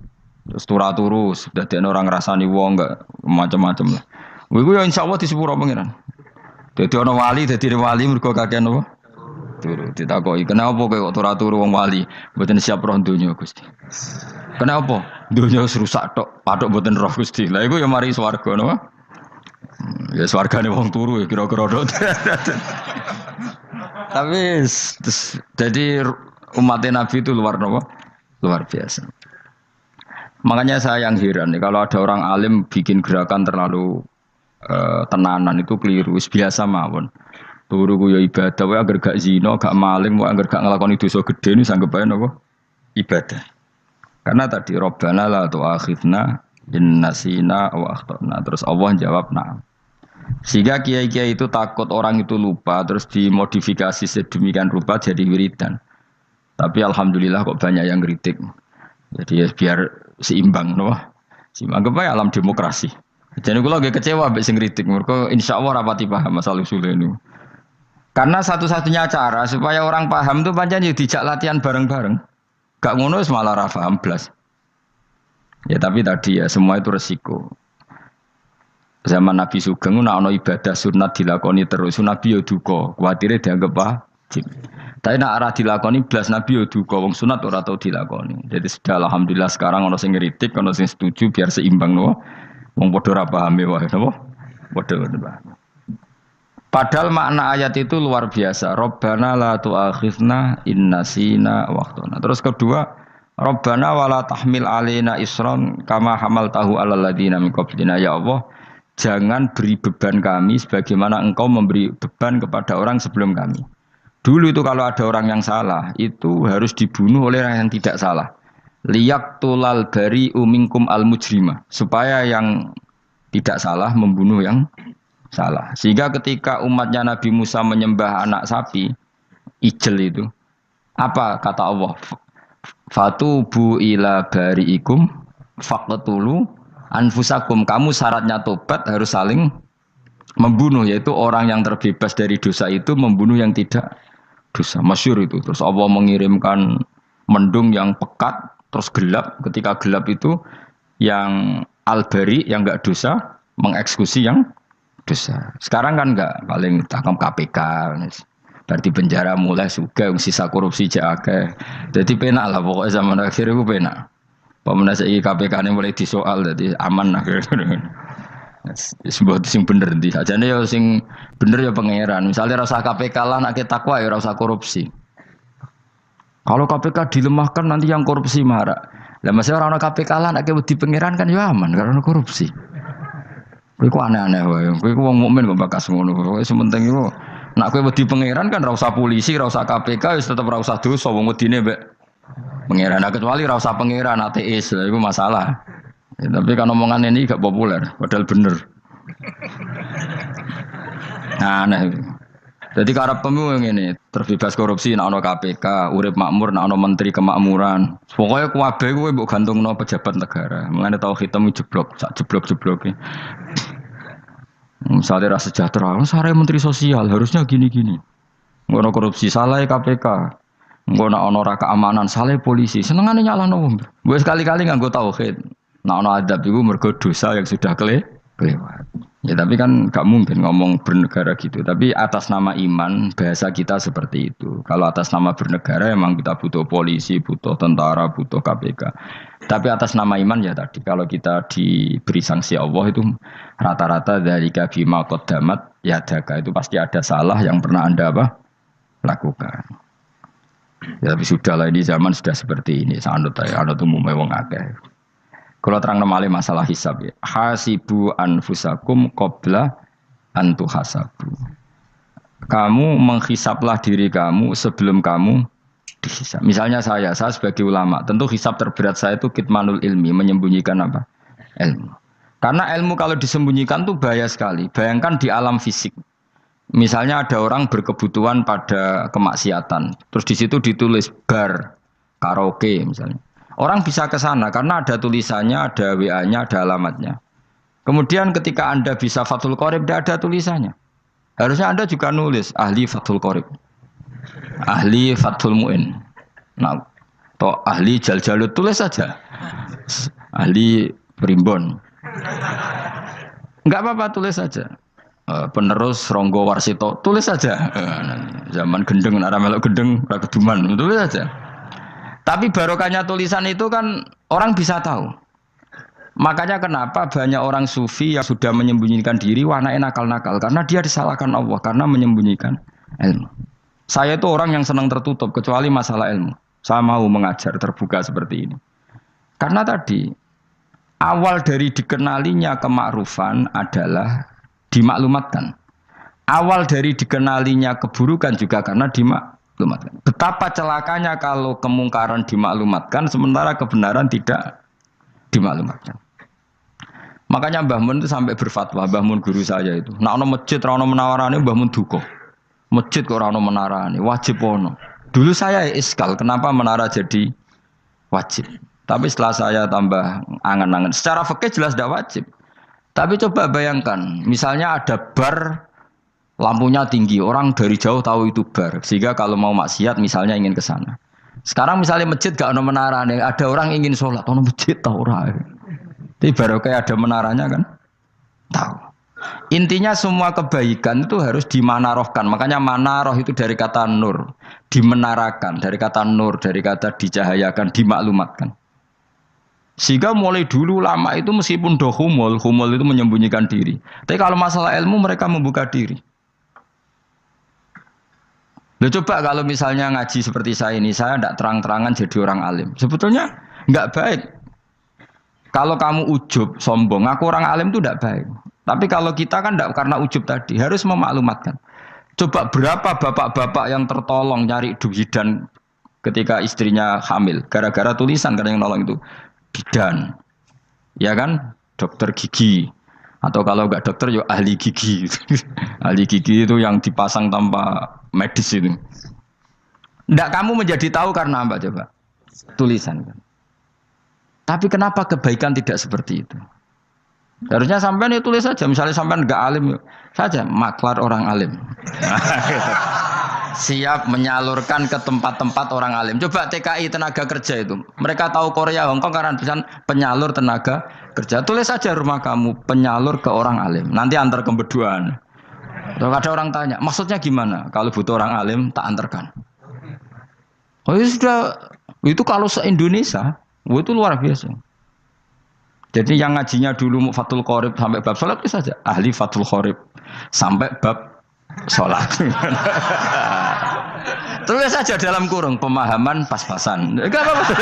Terus turu sudah ada orang rasani wong enggak macam-macam lah. Iku ya insyaallah di sepuro pengiran. Dadi ana wali, dadi wali mergo kakean apa? Turu. Ditakoki, "Kenapa kowe kok turu wong wali? Mboten siap roh donya, Gusti." "Kenapa?" "Donya wis rusak tok, patok mboten roh, Gusti." Lah iku ya mari swarga napa? Ya swargane wong turu ya kira-kira tok. Tapi jadi umat Nabi itu luar biasa. Makanya saya yang heran nih, kalau ada orang alim bikin gerakan terlalu tenanan itu keliru, biasa mawon. Turu ku ya ibadah, wae agar gak zina, gak maling, wae agar gak nglakoni dosa gedhe ini sanggep ae napa? Ibadah. Karena tadi Rabbana la tu'akhidna in nasina wa akhtana. Terus Allah jawab na'am. Sehingga kiai-kiai itu takut orang itu lupa, terus dimodifikasi sedemikian rupa jadi wiridan. Tapi alhamdulillah kok banyak yang kritik. Jadi ya biar seimbang, no? Seimbang apa alam demokrasi. Jadi kalau lagi kecewa ambek sing kritik, mereka insyaallah rapati paham masalah usul ini. Karena satu-satunya cara supaya orang paham itu pancen ya dijak latihan bareng-bareng. Gak ngono malah ra paham blas. Ya tapi tadi ya semua itu resiko. Zaman Nabi Sugeng ana ibadah sunat dilakoni terus, Nabi yo duka, kuwatire dianggap wajib. Tapi nek ora dilakoni blas Nabi yo duka, wong sunat ora tau dilakoni. Jadi sudah alhamdulillah sekarang ana sing ngritik, ana sing setuju biar seimbang no. Wong padha ora paham wae napa? Padha paham. Padahal makna ayat itu luar biasa. Rabbana la tu'akhidna in nasina wa akhtana. Terus kedua, Rabbana wala tahmil alaina isron kama hamaltahu alal ladina min qablina. Ya Allah, jangan beri beban kami sebagaimana Engkau memberi beban kepada orang sebelum kami. Dulu itu kalau ada orang yang salah, itu harus dibunuh oleh orang yang tidak salah. Liyaqtulal bari'u minkum al-mujrima. Supaya yang tidak salah membunuh yang salah. Sehingga ketika umatnya Nabi Musa menyembah anak sapi, ijel itu, apa kata Allah? Fatubu ila bari'ikum faqtulu anfusakum. Kamu syaratnya tobat harus saling membunuh, yaitu orang yang terbebas dari dosa itu membunuh yang tidak dosa. Masyhur itu. Terus Allah mengirimkan mendung yang pekat, terus gelap. Ketika gelap itu yang al-bari yang enggak dosa mengeksekusi yang dosa. Sekarang kan enggak, paling tangkap KPK. Berarti penjara mulai juga sisa korupsi jake. Jadi penak lah pokoknya zaman akhir itu penak. Pemenang KPK ini mulai disoal, jadi aman lah. Sebuah sing bener di saja nih ya sing bener ya pangeran. Misalnya rasa KPK lah nak takwa ya rasa korupsi. Kalau KPK dilemahkan nanti yang korupsi marah. Lah masalah orang KPK lah nak di pangeran kan ya aman karena korupsi. Kowe aneh-aneh wae. Kowe wong mukmin kok bakas ngono. Kowe sementing iku nak kowe wedi pangeran kan ra usah polisi, ra usah KPK wis tetep ra usah dosa wong wedine mbek pangeran. Nah, kecuali ra usah pangeran ateis, iku masalah. Ya, tapi kan omongan ini gak populer, padahal bener. Nah, aneh. Jadi karep pemilu yang ini terbebas korupsi, nak ono KPK, urip makmur, nak ono menteri kemakmuran. Pokoknya kuwabe kowe mbok gantungno pejabat negara. Mengenai tahu hitam jeblok, sak jeblok-jebloke. Misalnya rasa sejahtera, saya menteri sosial harusnya gini-gini. Ngono korupsi salah KPK. Ngono ono ra keamanan salah polisi. Senengane nyalahno wong. Gue sekali-kali nganggo tauhid. Nak ono adab iku mergo dosa yang sudah kelewat. Ya tapi kan gak mungkin ngomong bernegara gitu. Tapi atas nama iman bahasa kita seperti itu. Kalau atas nama bernegara emang kita butuh polisi, butuh tentara, butuh KPK. Tapi atas nama iman ya tadi kalau kita diberi sanksi Allah itu rata-rata dari bima qaddamat ya daga itu pasti ada salah yang pernah Anda lakukan. Ya tapi sudah lah ini zaman sudah seperti ini. Anut umumnya wong akeh. Kalau terang namanya masalah hisab ya. Hasibu anfusakum qabla antu hasabu. Kamu menghisaplah diri kamu sebelum kamu dihisab. Misalnya saya sebagai ulama, tentu hisab terberat saya itu kitmanul ilmi, menyembunyikan apa? Ilmu. Karena ilmu kalau disembunyikan tuh bahaya sekali. Bayangkan di alam fisik. Misalnya ada orang berkebutuhan pada kemaksiatan, terus di situ ditulis bar, karaoke misalnya. Orang bisa ke sana karena ada tulisannya, ada WA-nya, ada alamatnya. Kemudian ketika Anda bisa Fathul Qorib, tidak ada tulisannya. Harusnya Anda juga nulis ahli Fathul Qorib, ahli Fathul Mu'in, nah, atau ahli Jaljalut, tulis saja. Ahli Primbon. Enggak apa-apa, tulis saja. Penerus Ronggo Warsito, tulis saja. Zaman gendeng, nara melok gendeng, rakeduman, tulis saja. Tapi barokahnya tulisan itu kan orang bisa tahu. Makanya kenapa banyak orang sufi yang sudah menyembunyikan diri warnanya nakal-nakal. Karena dia disalahkan Allah, karena menyembunyikan ilmu. Saya itu orang yang senang tertutup, kecuali masalah ilmu. Saya mau mengajar terbuka seperti ini. Karena tadi, awal dari dikenalinya kemakrufan adalah dimaklumatkan. Awal dari dikenalinya keburukan juga karena dimaklumatkan. Betapa celakanya kalau kemungkaran dimaklumatkan sementara kebenaran tidak dimaklumatkan. Makanya Mbah Mun itu sampai berfatwa, Mbah Mun guru saya itu. Nak ono masjid ra ono menawarane Mbah Mun duka. Masjid kok ora ono menarane, wajib ono. Dulu saya iskal kenapa menara jadi wajib. Tapi setelah saya tambah angan-angan, secara fikih jelas tidak wajib. Tapi coba bayangkan, misalnya ada bar lampunya tinggi, orang dari jauh tahu itu bar. Sehingga kalau mau maksiat misalnya ingin ke sana. Sekarang misalnya masjid gak ada menara nih, ada orang ingin sholat, ono masjid tahu ora. Tapi baru kayak ada menaranya kan? Tahu. Intinya semua kebaikan itu harus dimanarohkan. Makanya manaroh itu dari kata nur, dimenarakan, dari kata nur, dari kata dicahayakan, dimaklumatkan. Sehingga mulai dulu lama itu meskipun humul itu menyembunyikan diri. Tapi kalau masalah ilmu mereka membuka diri. Loh coba kalau misalnya ngaji seperti saya ini, saya tidak terang-terangan jadi orang alim. Sebetulnya nggak baik. Kalau kamu ujub, sombong, aku orang alim itu tidak baik. Tapi kalau kita kan tidak karena ujub tadi, harus memaklumatkan. Coba berapa bapak-bapak yang tertolong nyari bidan ketika istrinya hamil. Gara-gara tulisan karena yang nolong itu bidan. Ya kan? Dokter gigi. Atau kalau enggak dokter, ya ahli gigi. Ahli gigi itu yang dipasang tanpa medis itu. Enggak kamu menjadi tahu karena apa coba? Tulisan kan. Tapi kenapa kebaikan tidak seperti itu? Harusnya sampean ya tulis saja. Misalnya sampean enggak alim saja, maklar orang alim. Siap menyalurkan ke tempat-tempat orang alim. Coba TKI tenaga kerja itu. Mereka tahu Korea, Hongkong karena bisa penyalur tenaga kerja. Tulis saja rumah kamu penyalur ke orang alim. Nanti antar kebeduan. Kalau ada orang tanya, maksudnya gimana? Kalau butuh orang alim, tak antarkan. Oh ya sudah, itu kalau se-Indonesia, itu luar biasa. Jadi yang ngajinya dulu Fathul Qorib sampai bab sholat itu saja. Ahli Fathul Qorib sampai bab sholat. Tulis saja dalam kurung pemahaman pas-pasan. Enggak apa-apa.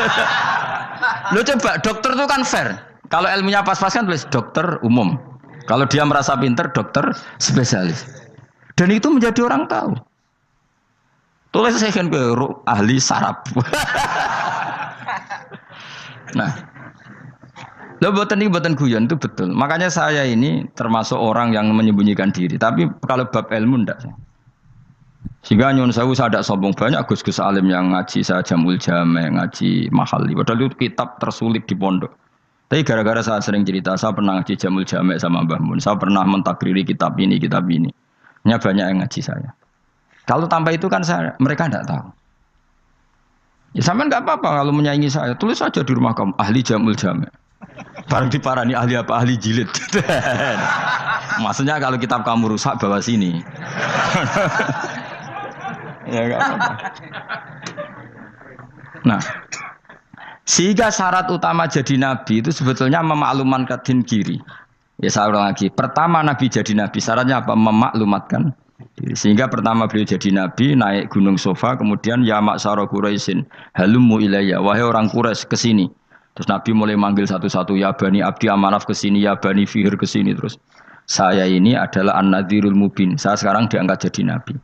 Lo coba dokter itu kan fair. Kalau ilmunya pas-pasan tulis dokter umum. Kalau dia merasa pinter dokter spesialis. Dan itu menjadi orang tahu. Tulis saya kan ke ahli saraf. Nah, lo buatan guyon itu betul. Makanya saya ini termasuk orang yang menyembunyikan diri. Tapi kalau bab ilmu enggak. Sehingga nyun sewu saya ada sombong banyak gus-gus alim yang ngaji saya Jamul Jame, ngaji Mahali. Padahal itu kitab tersulit di pondok. Tapi gara-gara saya sering cerita, saya pernah ngaji Jamul Jame sama Mbah Mun. Saya pernah mentakriri kitab ini, kitab ini. Hanya banyak yang ngaji saya. Kalau tanpa itu kan mereka tidak tahu. Ya sama nggak apa-apa kalau menyaingi saya. Tulis saja di rumah kamu, ahli Jamul Jame. Barang diparani ahli apa? Ahli jilid. Maksudnya kalau kitab kamu rusak bawa sini. Ya enggak apa-apa. Nah, sehingga syarat utama jadi nabi itu sebetulnya memaklumatkan kiri. Ya saya ulang lagi. Pertama nabi jadi nabi syaratnya apa? Memaklumatkan diri. Sehingga pertama beliau jadi nabi naik gunung Sofa, kemudian ya maksara Quraisyin halummu ilayya, wahai orang Quraisy ke sini. Terus nabi mulai manggil satu-satu, ya Bani Abdi Amanaf ke sini, ya Bani Fihr ke sini. Terus saya ini adalah An-Nadhirul Mubin. Saya sekarang diangkat jadi nabi.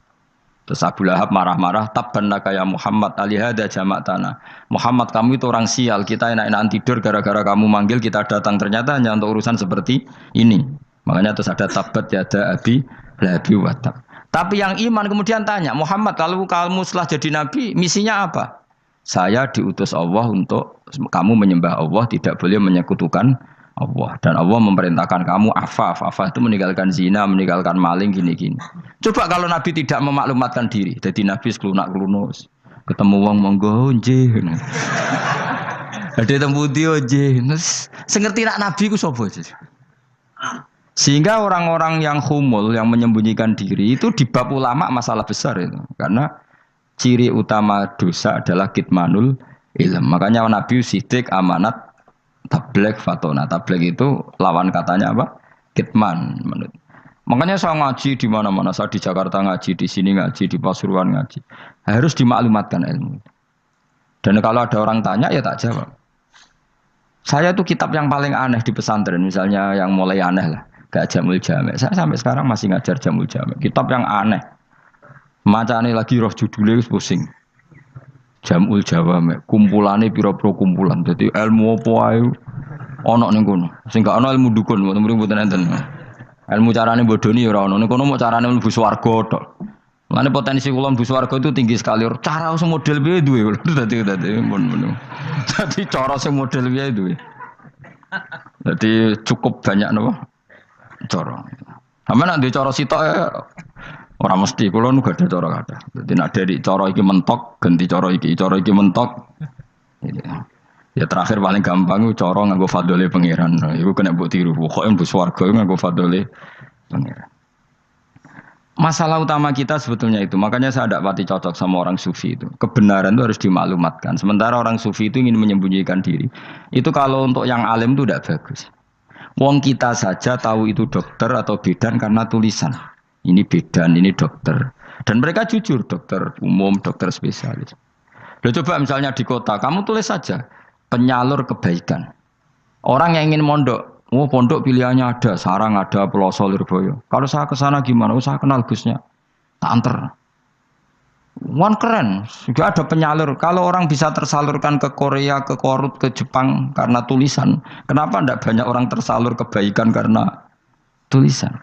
Terus Abu Lahab marah-marah, tabban laka ya Muhammad alihada jama'tana. Muhammad kamu itu orang sial, kita enak-enakan tidur gara-gara kamu manggil kita datang, ternyata hanya untuk urusan seperti ini. Makanya terus ada tabat yada abi labi watab. Tapi yang iman kemudian tanya, Muhammad kalau kamu setelah jadi nabi, misinya apa? Saya diutus Allah untuk kamu menyembah Allah, tidak boleh menyekutukan Allah. Dan Allah memerintahkan kamu afaf. Afaf itu meninggalkan zina, meninggalkan maling, gini-gini. Coba kalau Nabi tidak memaklumatkan diri. Jadi Nabi sekelunak-kelunus. Ketemu wong monggo nggih. Ada tembu dia nggih. Sengerti nak Nabi ku sapa? Sehingga orang-orang yang humul, yang menyembunyikan diri itu di bab ulama masalah besar itu. Karena ciri utama dosa adalah kitmanul ilm. Makanya Nabi sidik amanat tabligh fatona. Tabligh itu lawan katanya apa? Kitman. Makanya saya ngaji di mana-mana. Saya di Jakarta ngaji, di sini ngaji, di Pasuruan ngaji. Harus dimaklumatkan ilmu. Dan kalau ada orang tanya ya tak jawab. Saya itu kitab yang paling aneh di pesantren. Misalnya yang mulai aneh lah. Gak Jamul Jame. Saya sampai sekarang masih ngajar Jamul Jame. Kitab yang aneh. Macane lagi roh judulnya pusing. Jamul Jawame, kumpulane pira-pira kumpulan. Dadi ilmu apa ae ana ning kono. Sing gak ana ilmu dukun, mboten enten. Ilmu carane bodoni ora ana. Ning kono mau carane mlebu swarga tok. Mane potensi kula mlebu swarga itu tinggi sekali. Cara sing model piye duwe. Dadi mun. Dadi cara sing model piye duwe. Dadi cukup banyak napa? Cara. Sampe nek cara sitok ora mesti, kula nu gak ada cara kata. Dadi nek dari cara iki mentok, ganti cara iki mentok. Ya terakhir paling gampang ku cara nganggo fadhole pangeran. Iku kena mbok tiru. Pokoke mbok swarga nganggo fadhole pangeran. Masalah utama kita sebetulnya itu. Makanya saya tidak pati cocok sama orang sufi itu. Kebenaran itu harus dimaklumatkan. Sementara orang sufi itu ingin menyembunyikan diri. Itu kalau untuk yang alim itu tidak bagus. Wong kita saja tahu itu dokter atau bidan karena tulisan. Ini bidan, ini dokter. Dan mereka jujur, dokter umum, dokter spesialis. Loh, coba misalnya di kota, kamu tulis saja, penyalur kebaikan. Orang yang ingin mondok, pondok pilihannya ada, Sarang ada, Peloso, Lirboyo. Kalau saya ke sana gimana? Saya kenal Gusnya. Tak anter. Wan keren, juga ada penyalur. Kalau orang bisa tersalurkan ke Korea, ke Korut, ke Jepang karena tulisan, kenapa tidak banyak orang tersalur kebaikan karena tulisan?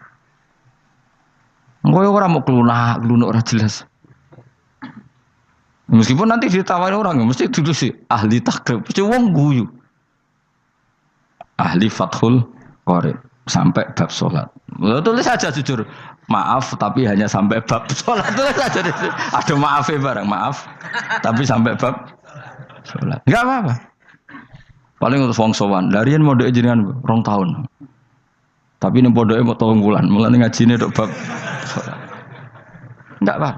Engko ora mau klunak ora jelas. Meskipun nanti ditawari orang, mesti dulu sih ahli takrib, mesti wong guyu. Ahli Fathul Qorib sampai bab salat. Tulis saja jujur. Maaf tapi hanya sampai bab salat. Tulis saja. Ada maafnya barang, maaf. Tapi sampai bab salat. Enggak apa-apa. Paling untuk wong sowan. Larian mondok jenengan 2 tahun. Tapi ini pondoke mau 3 bulan, mulane ngajine tok bab. Enggak apa.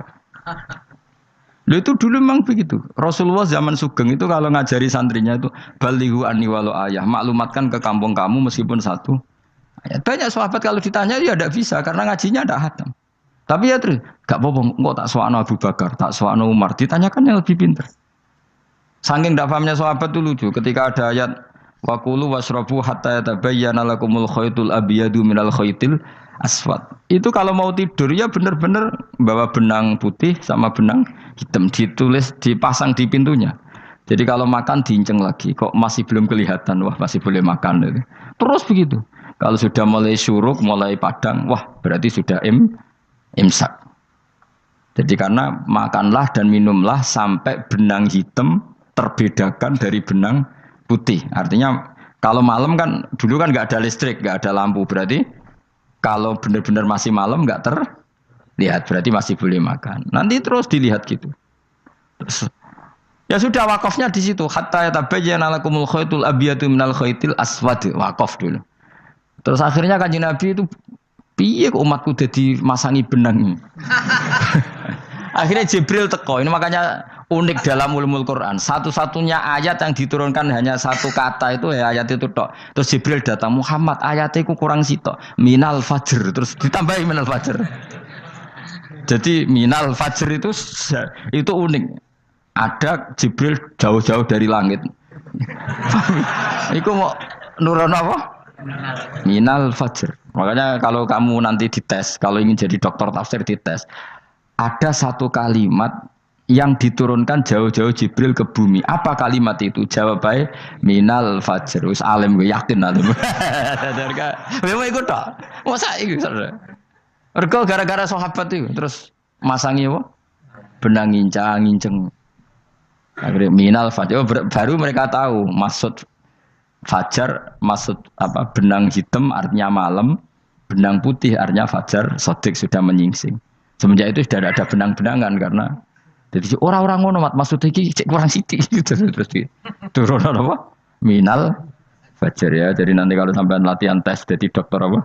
Lho itu dulu memang begitu. Rasulullah zaman Sugeng itu kalau ngajari santrinya itu balighu anni walau ayah, maklumatkan ke kampung kamu meskipun 1 ayat. Banyak sahabat kalau ditanya ya tidak bisa karena ngajinya tidak hatam. Tapi ya terus, enggak apa-apa, engko tak soano Abu Bakar, tak soano Umar, ditanyakan yang lebih pintar. Saking tidak pahamnya sahabat itu lucu ketika ada ayat wa kulu wasrabu hatta yatabayyana lakumul khaytul abyadu minal khaytil aswad. Itu kalau mau tidur ya benar-benar bawa benang putih sama benang hitam, ditulis dipasang di pintunya. Jadi kalau makan diinceng lagi, kok masih belum kelihatan, wah masih boleh makan itu. Terus begitu. Kalau sudah mulai syuruk, mulai padang, wah berarti sudah imsak. Jadi karena makanlah dan minumlah sampai benang hitam terbedakan dari benang putih. Artinya kalau malam kan dulu kan nggak ada listrik, nggak ada lampu, berarti kalau benar-benar masih malam nggak terlihat, berarti masih boleh makan. Nanti terus dilihat gitu. Terus, ya sudah wakafnya di situ. Hatta yatabayyana lakumul khaytul abyadu minal khaytil aswad. Wakaf dulu. Terus akhirnya Kanjeng Nabi itu piye kok umatku dadi masangi benang. Akhirnya Jibril teko. Ini makanya unik dalam ulumul Quran. Satu-satunya ayat yang diturunkan hanya satu kata itu ya ayat itu tok. Terus Jibril datang, Muhammad ayatnya itu kurang sitok. Minal fajr. Terus ditambahi minal fajr. Jadi minal fajr itu unik. Ada Jibril jauh-jauh dari langit. Iku mau nurun apa? Minal fajr. Makanya kalau kamu nanti dites, kalau ingin jadi dokter tafsir dites, ada satu kalimat yang diturunkan jauh-jauh Jibril ke bumi. Apa kalimat itu? Jawab baik, minal fajr. Wis alim gue yakin alim. Memang ikut tak? Masa itu saudara? Mergo gara-gara sahabat itu terus masangi apa? Benang ngincang. Akhirnya minal fajr. Baru mereka tahu maksud fajar, maksud apa? Benang hitam artinya malam, benang putih artinya fajar. Sodik sudah menyingsing. Semenjak itu sudah ada benang-benangan karena jadi orang-orang ngono mat maksud iki kurang sithik gitu terus turun apa? Minal fajar ya. Jadi nanti kalau sampai latihan tes jadi dokter apa?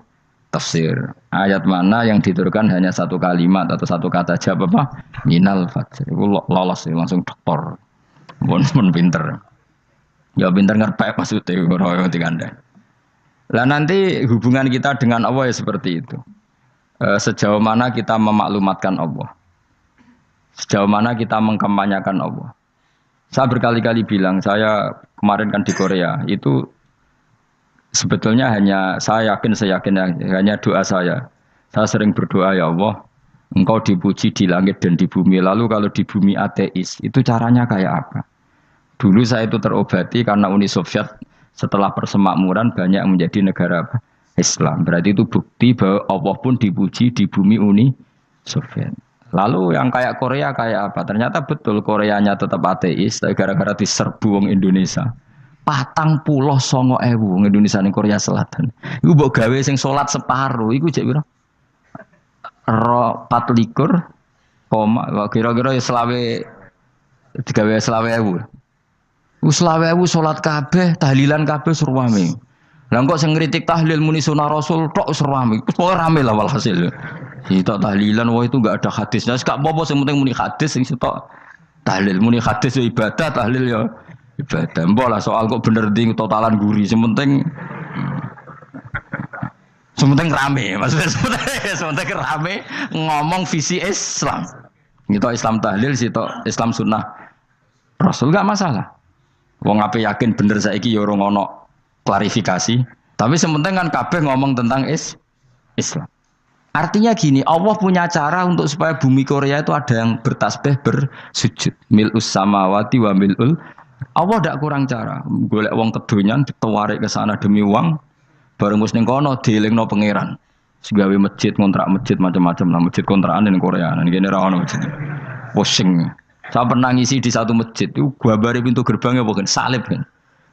Tafsir. Ayat mana yang diturunkan hanya satu kalimat atau satu kata jawab apa? Minal fajar. Itu lolos langsung dokter. Pun pinter. Ya pinter ngerpek maksudnya ora dikandha. Lah nanti hubungan kita dengan Allah ya seperti itu. Sejauh mana kita memaklumatkan Allah. Sejauh mana kita mengkampanyakan Allah. Saya berkali-kali bilang, saya kemarin kan di Korea, itu sebetulnya saya yakin hanya doa saya. Saya sering berdoa, ya Allah, Engkau dipuji di langit dan di bumi. Lalu kalau di bumi ateis, itu caranya kayak apa? Dulu saya itu terobati karena Uni Soviet setelah persemakmuran banyak menjadi negara Islam. Berarti itu bukti bahwa Allah pun dipuji di bumi Uni Soviet. Lalu yang kayak Korea kayak apa? Ternyata betul Koreanya tetap ateis, tapi gara-gara diserbu wong Indonesia. 49.000 wong Indonesia ning Korea Selatan. Iku mbok gawe sing salat separo, iku jek pira? 24, kira-kira ya digawe 20.000. Wis 20.000 salat kabeh, tahlilan kabeh surwame. Lah kok sing ngritik tahlil muni sunah Rasul tok surwame. Pokoke rame lah walhasil. Itu tahlilan wah itu enggak ada hadisnya. Enggak apa-apa sing penting muni hadis sing sitok tahlil muni hadis ya ibadah, tahlil ya ibadah. Mbok lah soal kok bener ding totalan guri sing penting rame. Maksudnya sementing rame ngomong visi Islam. Itu Islam tahlil sitok Islam sunnah Rasul enggak masalah. Wong ape yakin bener saiki ya ora ono klarifikasi. Tapi sementing kan kabeh ngomong tentang Islam. Artinya gini, Allah punya cara untuk supaya bumi Korea itu ada yang bertasbih bersujud. Mil'us samawati wa mil'ul. Allah tidak kurang cara. Golek wong kedonyan ditawarik ke sana demi uang. Bareng wis ning kono dielingno pangeran. Segawe masjid, kontrak masjid macam-macam lah, masjid kontrakan ning Korea. Nang kene ra ono masjid. Pusing. Saya pernah ngisi di satu masjid itu gambare pintu gerbangnya bukan salib kan.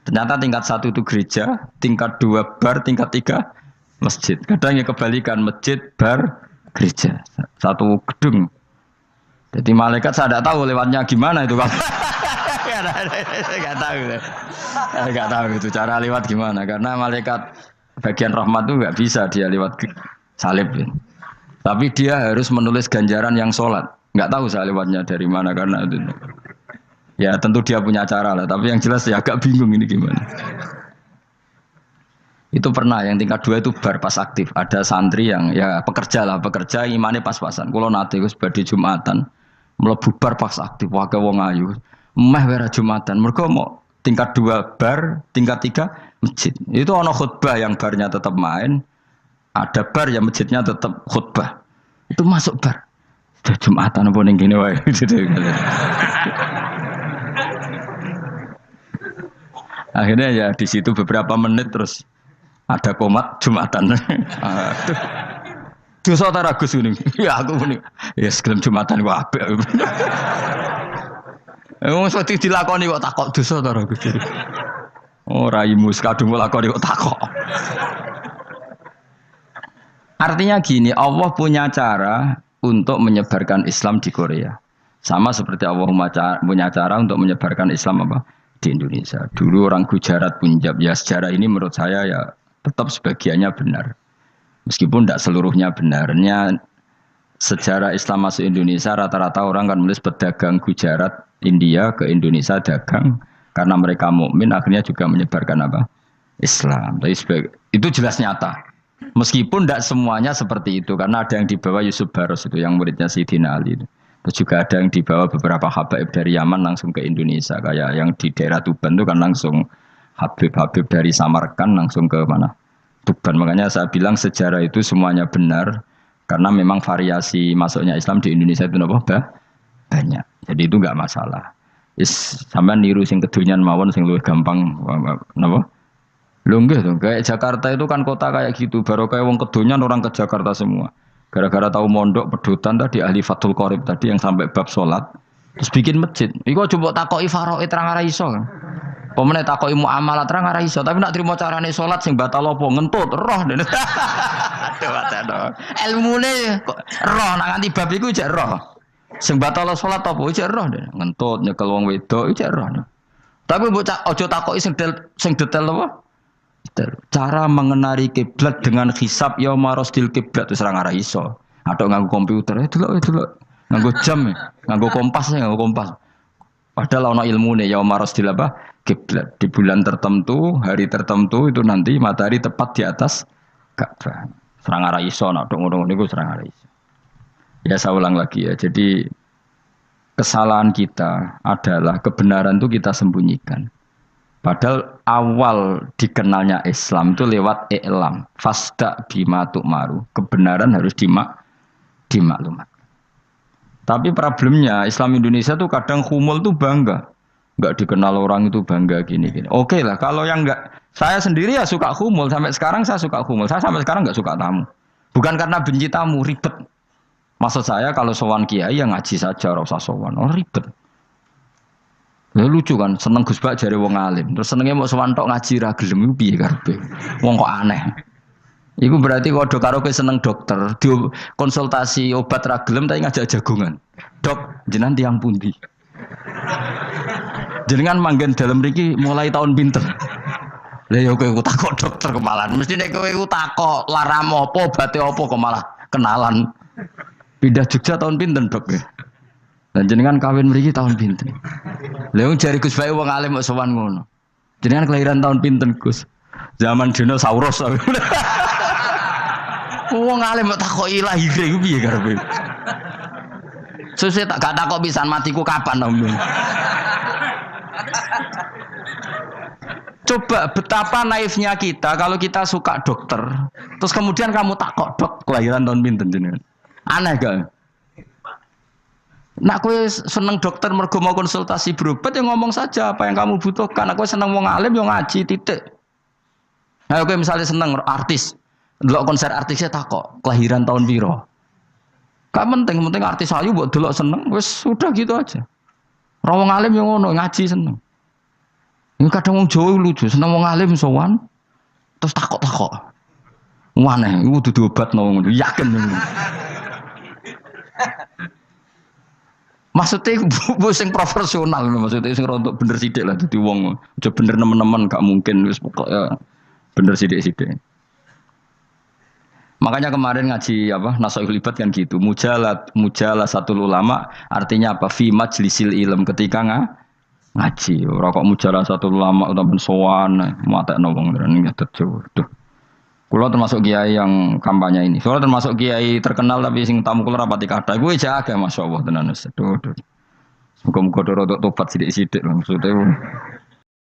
Ternyata tingkat 1 itu gereja, tingkat 2 bar, tingkat 3 masjid. Kadang ya kebalikan masjid, bar, gereja. Satu gedung. Jadi malaikat saya tidak tahu lewatnya gimana itu kan. Enggak tahu itu cara lewat gimana karena malaikat bagian rahmat itu enggak bisa dia lewat salib. Ya. Tapi dia harus menulis ganjaran yang sholat. Enggak tahu saya lewatnya dari mana karena itu. Ya tentu dia punya cara lah. Tapi yang jelas ya agak bingung ini gimana. Itu pernah yang tingkat 2 itu bar pas aktif. Ada santri yang ya pekerja imannya pas-pasan. Kalau nanti gus badhe Jumatan mlebu bar pas aktif wae wong ayu. Meh wera Jumatan. Mergo mau tingkat 2 bar, tingkat 3 masjid. Itu ana khutbah yang barnya tetap main. Ada bar yang masjidnya tetap khutbah. Itu masuk bar. Jumatan apa ning kene wae. Akhirnya ya di situ beberapa menit terus ada komat Jumatan. Dosa ta Gus kuning. Ya aku kuning. Ya segelem Jumatan ku apik. Wong wedi dilakoni kok takok dosa ta Gus. Oh raimu kadung lakoni kok takok. Artinya gini, Allah punya cara untuk menyebarkan Islam di Korea. Sama seperti Allah punya cara untuk menyebarkan Islam apa di Indonesia. Dulu orang Gujarat, Punjab, ya sejarah ini menurut saya ya tetap sebagiannya benar. Meskipun tidak seluruhnya benarnya sejarah Islam masuk Indonesia rata-rata orang kan menulis pedagang Gujarat, India ke Indonesia dagang karena mereka mukmin akhirnya juga menyebarkan apa Islam. Tapi itu jelas nyata. Meskipun tidak semuanya seperti itu karena ada yang dibawa Yusuf Baros itu yang muridnya Sayyidina Ali itu. Terus juga ada yang dibawa beberapa habaib dari Yaman langsung ke Indonesia kayak yang di daerah Tuban itu kan langsung habib-habib dari Samarkand langsung ke mana Tuban. Makanya saya bilang sejarah itu semuanya benar karena memang variasi masuknya Islam di Indonesia itu banyak. Jadi itu enggak masalah. Sampean niru sing kedonyan mawon sing luwih gampang napa? Lho nggih to, kayak Jakarta itu kan kota kayak gitu, baru kayak wong kedonyan orang ke Jakarta semua. Gara-gara tahu mondok pedutan tadi ahli Fathul Qorib tadi yang sampai bab salat, terus bikin masjid. Iku coba takoki faraid terang ora iso. Pemene takoki muamalah terang ora iso, tapi nak trimo carane salat sing batal apa ngentut roh. Aduh. Ilmune roh nak nganti bab iku jek roh. Sing batal salat apa jek roh ngentut nyekel wong wedok jek roh. Tapi mbok aja takoki sing detail apa? Cara mengenali kiblat dengan hisab ya marosdil kiblat wis ora ngara iso. Atau nganggo komputer delok. Nganggo jam, nganggo kompas. Padahal ana ilmune ya marosdil apa? Kiblat. Di bulan tertentu, hari tertentu itu nanti matahari tepat di atas Ka'bah. Ora ngara iso nek ngono niku ora ngara iso. Ya saya ulang lagi ya. Jadi kesalahan kita adalah kebenaran itu kita sembunyikan. Padahal awal dikenalnya Islam itu lewat i'lam, fasda bima tu'maru. Kebenaran harus dimaklumat. Tapi problemnya Islam Indonesia tuh kadang khumul tuh bangga. Enggak dikenal orang itu bangga gini. Oke lah, kalau yang enggak, saya sendiri ya suka khumul. Sampai sekarang saya suka khumul. Saya sampai sekarang enggak suka tamu. Bukan karena benci tamu, ribet. Maksud saya kalau sowan kiai yang ngaji saja, ora usah sowan. Oh ribet. Lha lucu kan, seneng Gus Bak jare wong alim. Terus senenge mau sowan tok ngaji ra gelem iku piye karepe? Wong kok aneh. Iku berarti kalau karo kowe seneng dokter, di konsultasi obat ra gelem tapi ngajak jagongan. Dok, jenengan tiyang pundi? Jenengan manggen dalem mriki mulai tahun pinten? Lah ya kowe takok dokter kemalan. Mesti nek kowe takok laram apa, obate apa kok malah kenalan. Pindah Jogja tahun pinten, Dok? Dan jenengan kawin mriki tahun pinten? Lha wong jare Gus Bae wong alim kok sowan ngono. Jenengan kelahiran tahun pinten, Gus? Zaman dinosaurus. Wong alim kok takoki lahire iku piye karepe? Sesuk tak gak takok pisan matiku kapan to. Coba betapa naifnya kita kalau kita suka dokter, terus kemudian kamu takok, Dok, kelahiran tahun pinten jenengan? Aneh gak? Nak kowe seneng dokter mergo mau konsultasi berobat ya ngomong saja apa yang kamu butuhkan. Aku seneng wong alim yo ngaji titik. Nah, kowe misalnya seneng artis, delok konser artisnya takok, kelahiran tahun piro? Gak penting artis ayu mbok delok seneng, wis sudah gitu aja. Ora wong alim yo ngono, ngaji seneng. Ini kadang wong Jawa lucu, seneng wong alim sowan terus takok-takok. Aneh, iku dudu obat ngono, yakin. Maksudnya bu sing profesional, maksudnya sing rontok bener sidik lah, jadi wong aja bener nemen-nemen gak mungkin wis pokoknya bener sidik-sidik. Makanya kemarin ngaji apa Nasoihul Ibad kan gitu, mujalah satu ulama artinya apa? Fi majlisil ilm ketika ngaji. Ora kok mujalah satu ulama utawa sowan muatekno wong ini tejo. Kulo termasuk kiai yang kampanye ini. Soalnya termasuk kiai terkenal tapi sing tamu kulo rapati kathah. Kuwi jaga masyaallah tenan wis. Muga-muga rodok tobat sithik-sithik maksudnya.